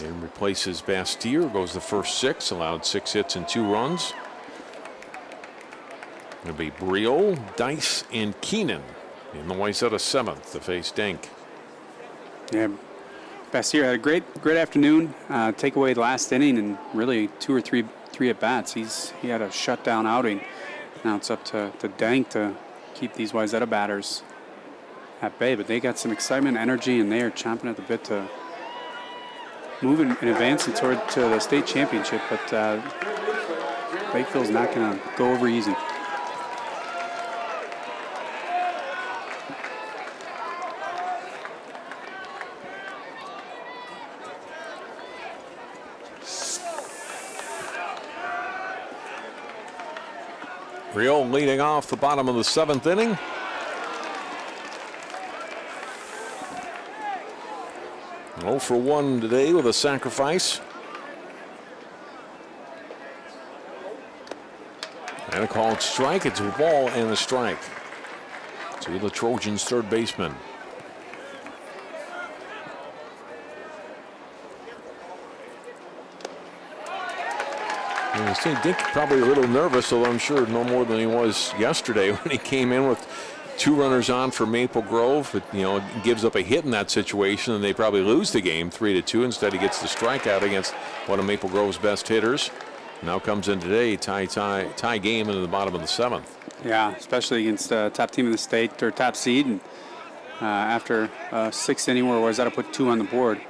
And replaces Bastier, goes the first 6, allowed 6 hits and 2 runs. It'll be Briol, Dice, and Keenan in the Wayzata 7th to face Denk. Yeah, Bastier had a great afternoon. Take away the last inning and really 2 or 3 at bats. He had a shutdown outing. Now it's up to Denk to keep these Wayzata batters at bay, but they got some excitement, energy, and they are chomping at the bit to move and advancing toward to the state championship. But Lakeville's not going to go over easy. Rio leading off the bottom of the 7th inning. Oh for 1 today with a sacrifice. And a called strike. It's a ball and a strike to the Trojans' third baseman. I say Dink probably a little nervous, although I'm sure no more than he was yesterday when he came in with 2 runners on for Maple Grove. But, you know, gives up a hit in that situation, and they probably lose the game 3-2. Instead, he gets the strikeout against one of Maple Grove's best hitters. Now comes in today, tie game into the bottom of the 7th. Yeah, especially against the top team in the state, or top seed. And after 6th inning where Wayzata put 2 on the board.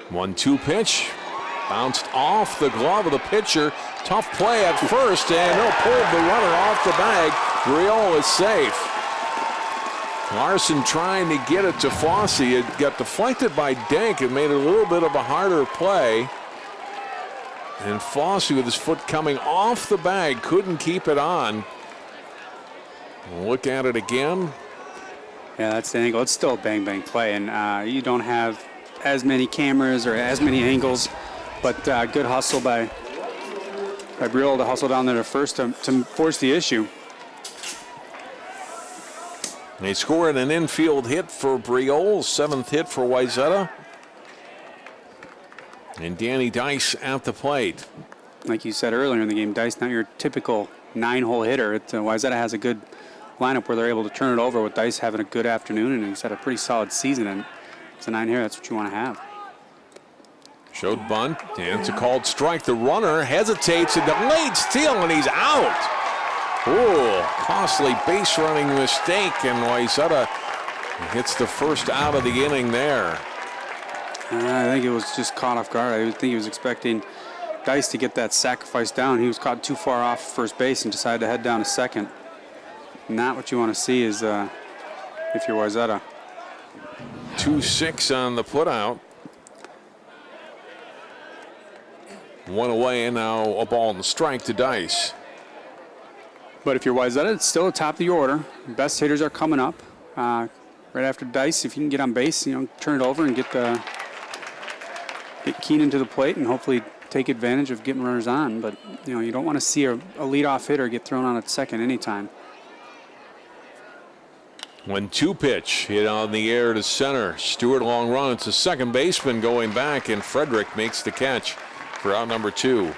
1-2 pitch. Bounced off the glove of the pitcher. Tough play at first, and they'll pull the runner off the bag. Briol is safe. Larson trying to get it to Fosse. It got deflected by Dank. It made it a little bit of a harder play. And Fosse, with his foot coming off the bag, couldn't keep it on. Look at it again. Yeah, that's the angle. It's still a bang-bang play, and you don't have as many cameras or as many angles, but good hustle by Briol to hustle down there to first to force the issue. They scored an infield hit for Briol, 7th hit for Wayzata. And Danny Dice at the plate. Like you said earlier in the game, Dice not your typical 9-hole hitter. Wayzata has a good lineup where they're able to turn it over with Dice having a good afternoon, and he's had a pretty solid season. And it's a 9 here. That's what you want to have. Showed bunt, and it's a called strike. The runner hesitates, a delayed steal, and he's out. Ooh, costly base running mistake, and Wayzata hits the first out of the inning there. I think it was just caught off guard. I think he was expecting Dice to get that sacrifice down. He was caught too far off first base and decided to head down to second. Not what you want to see is if you're Wayzata. 2-6 on the putout. 1 away, and now a ball and strike to Dice. But if you're Wayzata, it's still at the top of the order. Best hitters are coming up. Right after Dice, if you can get on base, turn it over and get Keenan to the plate and hopefully take advantage of getting runners on. But, you don't want to see a leadoff hitter get thrown on at second anytime. 1-2 pitch hit on the air to center. Stewart long run. It's a second baseman going back, and Frederick makes the catch for out number 2.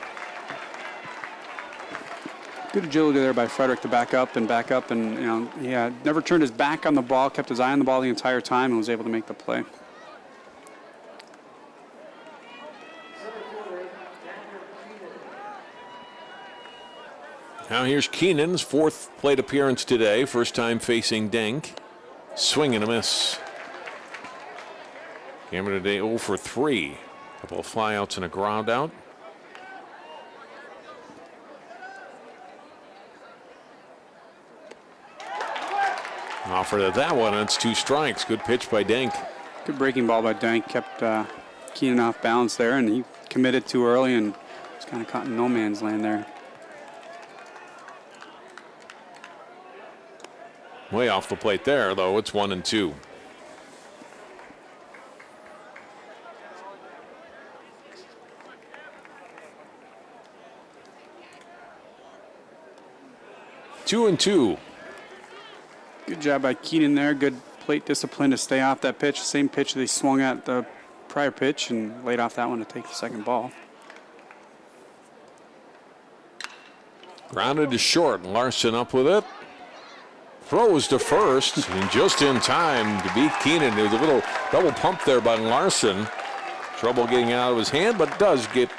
Good agility there by Frederick to back up, and never turned his back on the ball, kept his eye on the ball the entire time, and was able to make the play. Now here's Keenan's 4th plate appearance today. First time facing Denk. Swing and a miss. Camera today 0 for 3. Couple of flyouts and a ground out. Offered that one. That's 2 strikes. Good pitch by Denk. Good breaking ball by Denk. Kept Keenan off balance there, and he committed too early and was kind of caught in no man's land there. Way off the plate there, though. It's 1-2. Two and two. Good job by Keenan there. Good plate discipline to stay off that pitch. Same pitch they swung at the prior pitch and laid off that one to take the second ball. Grounded to short. Larson up with it. Throws to first, and just in time to beat Keenan. There was a little double pump there by Larson. Trouble getting out of his hand, but does get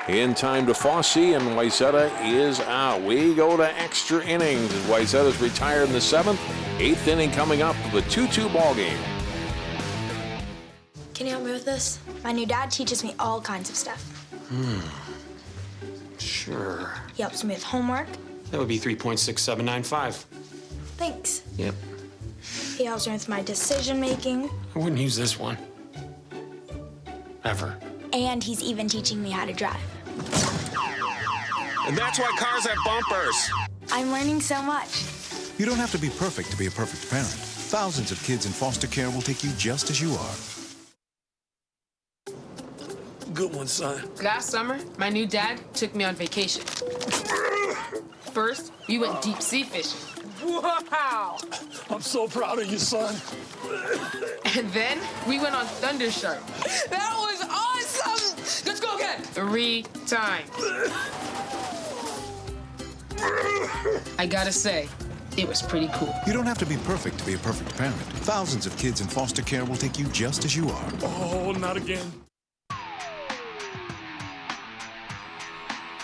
in time to Fosse, and Wayzata is out. We go to extra innings as Wayzata's retired in the 7th. 8th inning coming up with a 2-2 ball game. Can you help me with this? My new dad teaches me all kinds of stuff. Sure. He helps me with homework. That would be 3.6795. Thanks. Yep. He helps me with my decision making. I wouldn't use this one. Ever. And he's even teaching me how to drive. And that's why cars have bumpers. I'm learning so much. You don't have to be perfect to be a perfect parent. Thousands of kids in foster care will take you just as you are. Good one, son. Last summer, my new dad took me on vacation. First, we went deep sea fishing. Wow! I'm so proud of you, son. And then we went on Thundershark. That was awesome! Let's go again. 3 times. I gotta say, it was pretty cool. You don't have to be perfect to be a perfect parent. Thousands of kids in foster care will take you just as you are. Oh, not again.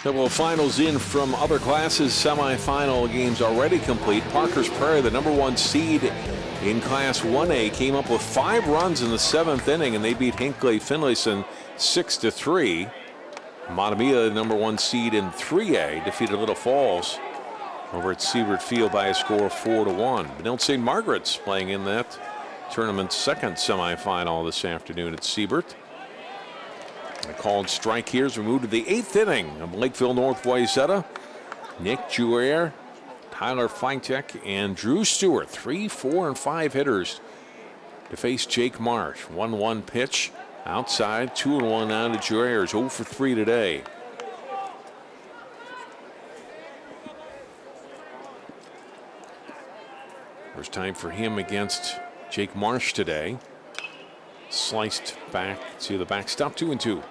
Couple of finals in from other classes. Semifinal games already complete. Parker's Prairie, the #1 seed in Class 1A, came up with 5 runs in the 7th inning, and they beat Hinckley Finlayson 6-3. Matamia, the #1 seed in 3A, defeated Little Falls over at Siebert Field by a score of 4-1. Benilde St. Margaret's playing in that tournament's second semifinal this afternoon at Siebert. A called strike here as we move to the 8th inning of Lakeville North Wayzata. Nick Jouer, Tyler Feintek, and Drew Stewart, 3, 4, and 5 hitters to face Jake Marsh. 1-1 pitch outside, 2-1 now to Jouer. 0 for 3 today. First time for him against Jake Marsh today. Sliced back to the backstop, 2-2.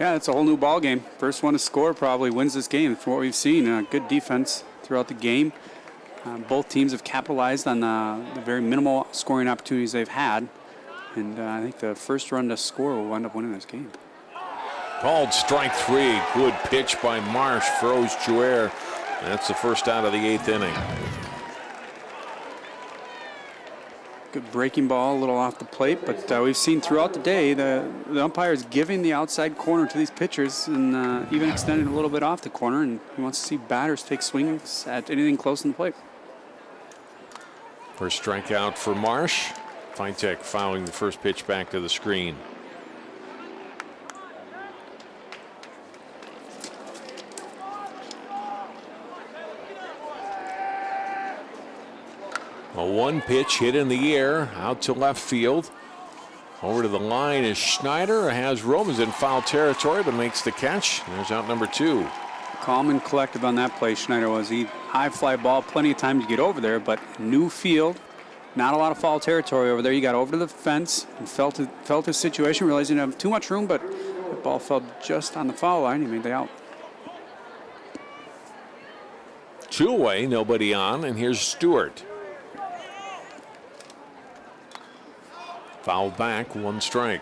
Yeah, it's a whole new ball game. First one to score probably wins this game from what we've seen. Good defense throughout the game. Both teams have capitalized on the very minimal scoring opportunities they've had. And I think the first run to score will end up winning this game. Called strike 3. Good pitch by Marsh. Froze Jouer. That's the first out of the 8th inning. Good breaking ball, a little off the plate, but we've seen throughout the day the umpires giving the outside corner to these pitchers and even extending a little bit off the corner, and he wants to see batters take swings at anything close to the plate. First strikeout for Marsh. Feintek fouling the first pitch back to the screen. A 1 pitch hit in the air out to left field. Over to the line is Schneider. Has Romans in foul territory but makes the catch. There's out number 2. Calm and collective on that play, Schneider was. He high fly ball, plenty of time to get over there, but new field, not a lot of foul territory over there. He got over to the fence and felt his situation, realized he didn't have too much room, but the ball fell just on the foul line. He made the out. 2 away, nobody on, and here's Stewart. Foul back, 1 strike.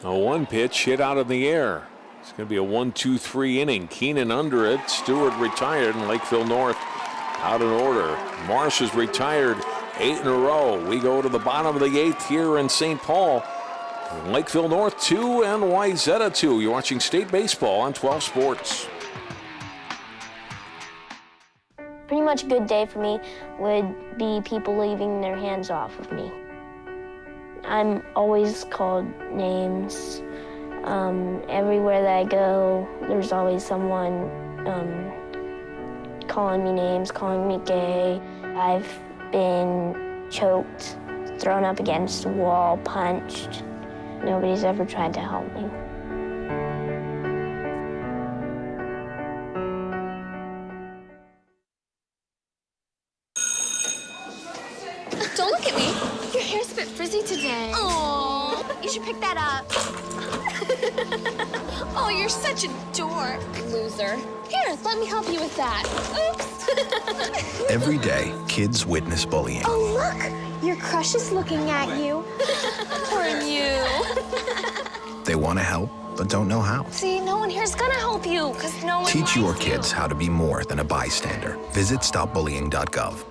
A 1 pitch hit out in the air. It's going to be a 1-2-3 inning. Keenan under it. Stewart retired, and Lakeville North out in order. Marsh is retired 8 in a row. We go to the bottom of the 8th here in St. Paul. Lakeville North 2 and Wayzata 2. You're watching State Baseball on 12 Sports. Pretty much a good day for me would be people leaving their hands off of me. I'm always called names. Everywhere that I go, there's always someone calling me names, calling me gay. I've been choked, thrown up against the wall, punched. Nobody's ever tried to help me. Don't look at me. Your hair's a bit frizzy today. Oh, you should pick that up. Oh, you're such a dork, loser. Here, let me help you with that. Oops. Every day, kids witness bullying. Oh, look. Your crush is looking at you. Poor you. They want to help, but don't know how. See, no one here's gonna help you, because no one Teach your likes you. kids how to be more than a bystander. Visit stopbullying.gov.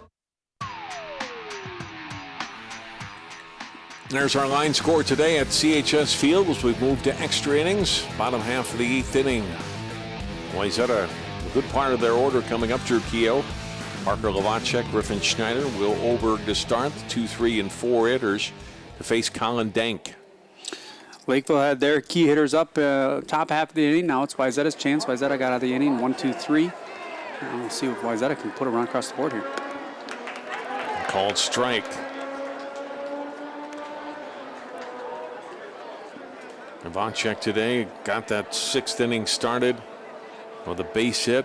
There's our line score today at CHS Field as we move to extra innings. Bottom half of the 8th inning. Wayzata, a good part of their order coming up. Drew Keogh, Parker Lavacek, Griffin Schneider, Will Oberg to start. 2, 3, and 4 hitters to face Colin Dank. Lakeville had their key hitters up top half of the inning. Now it's Wayzata's chance. Wayzata got out of the inning, 1, 2, 3. We'll see if Wayzata can put a run across the board here. Called strike. Lavacek today got that 6th inning started with a base hit.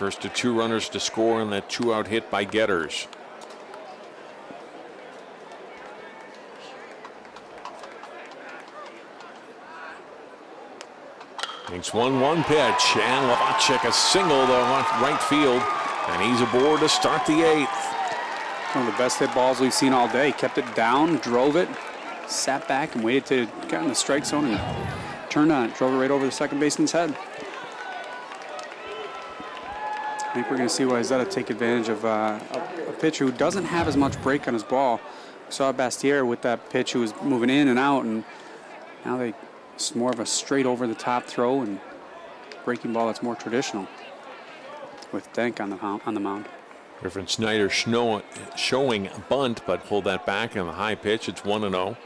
First of 2 runners to score on that 2-out hit by Getters. Makes 1-1 pitch, and Lavacek a single to right field, and he's aboard to start the 8th. One of the best hit balls we've seen all day. Kept it down, drove it, sat back and waited to get in the strike zone and turned on it. Drove it right over the second baseman's head. I think we're going to see Wayzata take advantage of a pitcher who doesn't have as much break on his ball. We saw Bastier with that pitch who was moving in and out, and now it's more of a straight over the top throw and breaking ball that's more traditional with Denk on the mound. Griffin Schneider showing a bunt, but pulled that back on the high pitch. It's 1-0.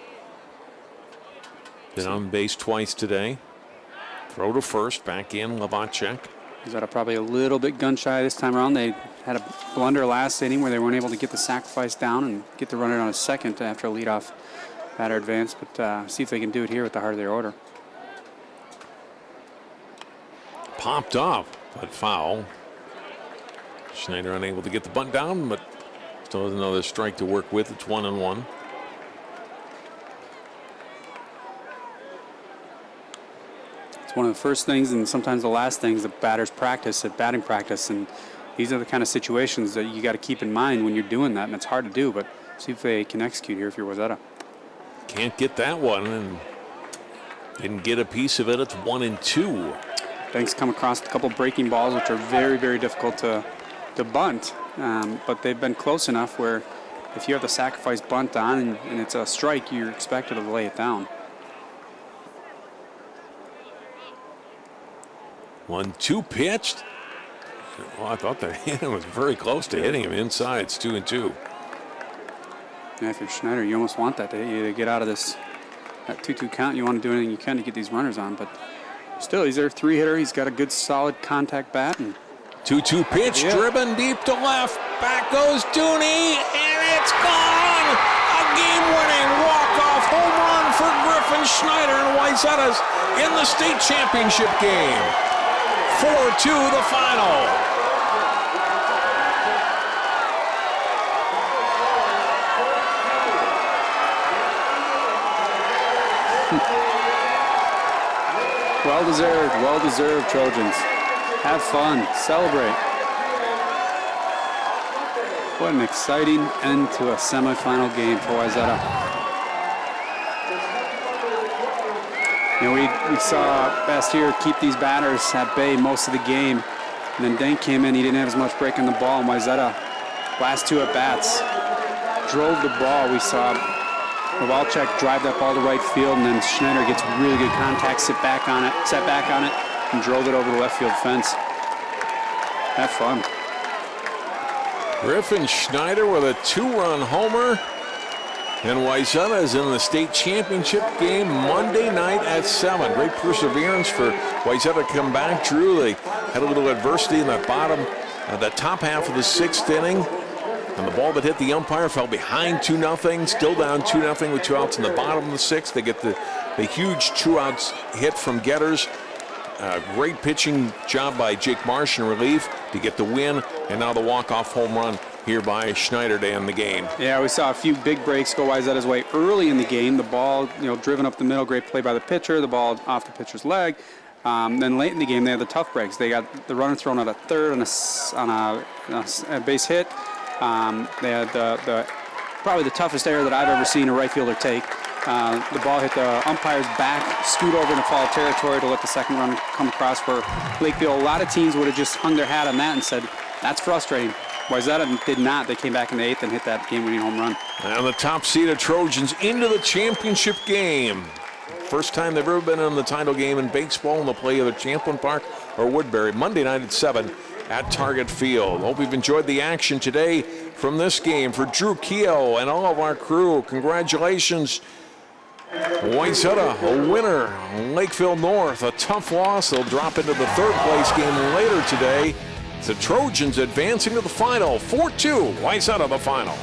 Been on base twice today. Throw to first, back in Lavacek. Wayzata probably a little bit gun shy this time around. They had a blunder last inning where they weren't able to get the sacrifice down and get the runner on a second after a leadoff batter advance, but see if they can do it here with the heart of their order. Popped up, but foul. Schneider unable to get the bunt down, but still has another strike to work with. It's 1-1. It's one of the first things and sometimes the last things that batters practice at batting practice, and these are the kind of situations that you got to keep in mind when you're doing that, and it's hard to do, but see if they can execute here if you're Wayzata. Can't get that one, and didn't get a piece of it. It's 1-2. Denk's come across a couple breaking balls, which are very, very difficult to bunt, but they've been close enough where if you have the sacrifice bunt on and it's a strike, you're expected to lay it down. 1-2 pitched. Well, I thought that hit was very close to hitting him inside. It's 2-2. Yeah, if you're Schneider, you almost want that to get out of that 2-2 count. You want to do anything you can to get these runners on, but still, he's their 3-hitter. He's got a good, solid contact bat. And 2-2 pitch, driven deep to left. Back goes Dooney, and it's gone! A game-winning walk-off home run for Griffin Schneider, and Wayzata's in the state championship game. 4-2 the final. Well-deserved, Trojans. Have fun, celebrate. What an exciting end to a semifinal game for Wayzata. You know, we saw Bastier keep these batters at bay most of the game. And then Denk came in, he didn't have as much break on the ball, and Wayzata, last 2 at-bats, drove the ball. We saw Lavacek drive that ball to right field, and then Schneider gets really good contact, set back on it, and drove it over the left field fence. Have fun. Griffin Schneider with a 2-run homer, and Wayzata is in the state championship game Monday night at 7. Great perseverance for Wayzata to come back. Drew, they had a little adversity in that the top half of the 6th inning. And the ball that hit the umpire fell behind 2-0, still down 2-0 with 2 outs in the bottom of the 6th. They get the huge 2-outs hit from Getters. Great pitching job by Jake Marsh in relief to get the win, and now the walk-off home run here by Schneider to end the game. Yeah, we saw a few big breaks go Wayzata's way early in the game. The ball, driven up the middle, great play by the pitcher. The ball off the pitcher's leg. Then late in the game, they had the tough breaks. They got the runner thrown out at third on a base hit. They had probably the toughest error that I've ever seen a right fielder take. The ball hit the umpire's back, scoot over into foul territory to let the second runner come across for Lakeville. A lot of teams would have just hung their hat on that and said, that's frustrating. Wayzata did not. They came back in the 8th and hit that game-winning home run. And the top-seeded Trojans into the championship game. First time they've ever been in the title game in baseball in the play of the Champlin Park or Woodbury. Monday night at 7. At Target Field. Hope you've enjoyed the action today from this game. For Drew Keogh and all of our crew, congratulations. Wayzata, a winner. Lakeville North, a tough loss. They'll drop into the 3rd place game later today. The Trojans advancing to the final. 4-2, Wayzata the final.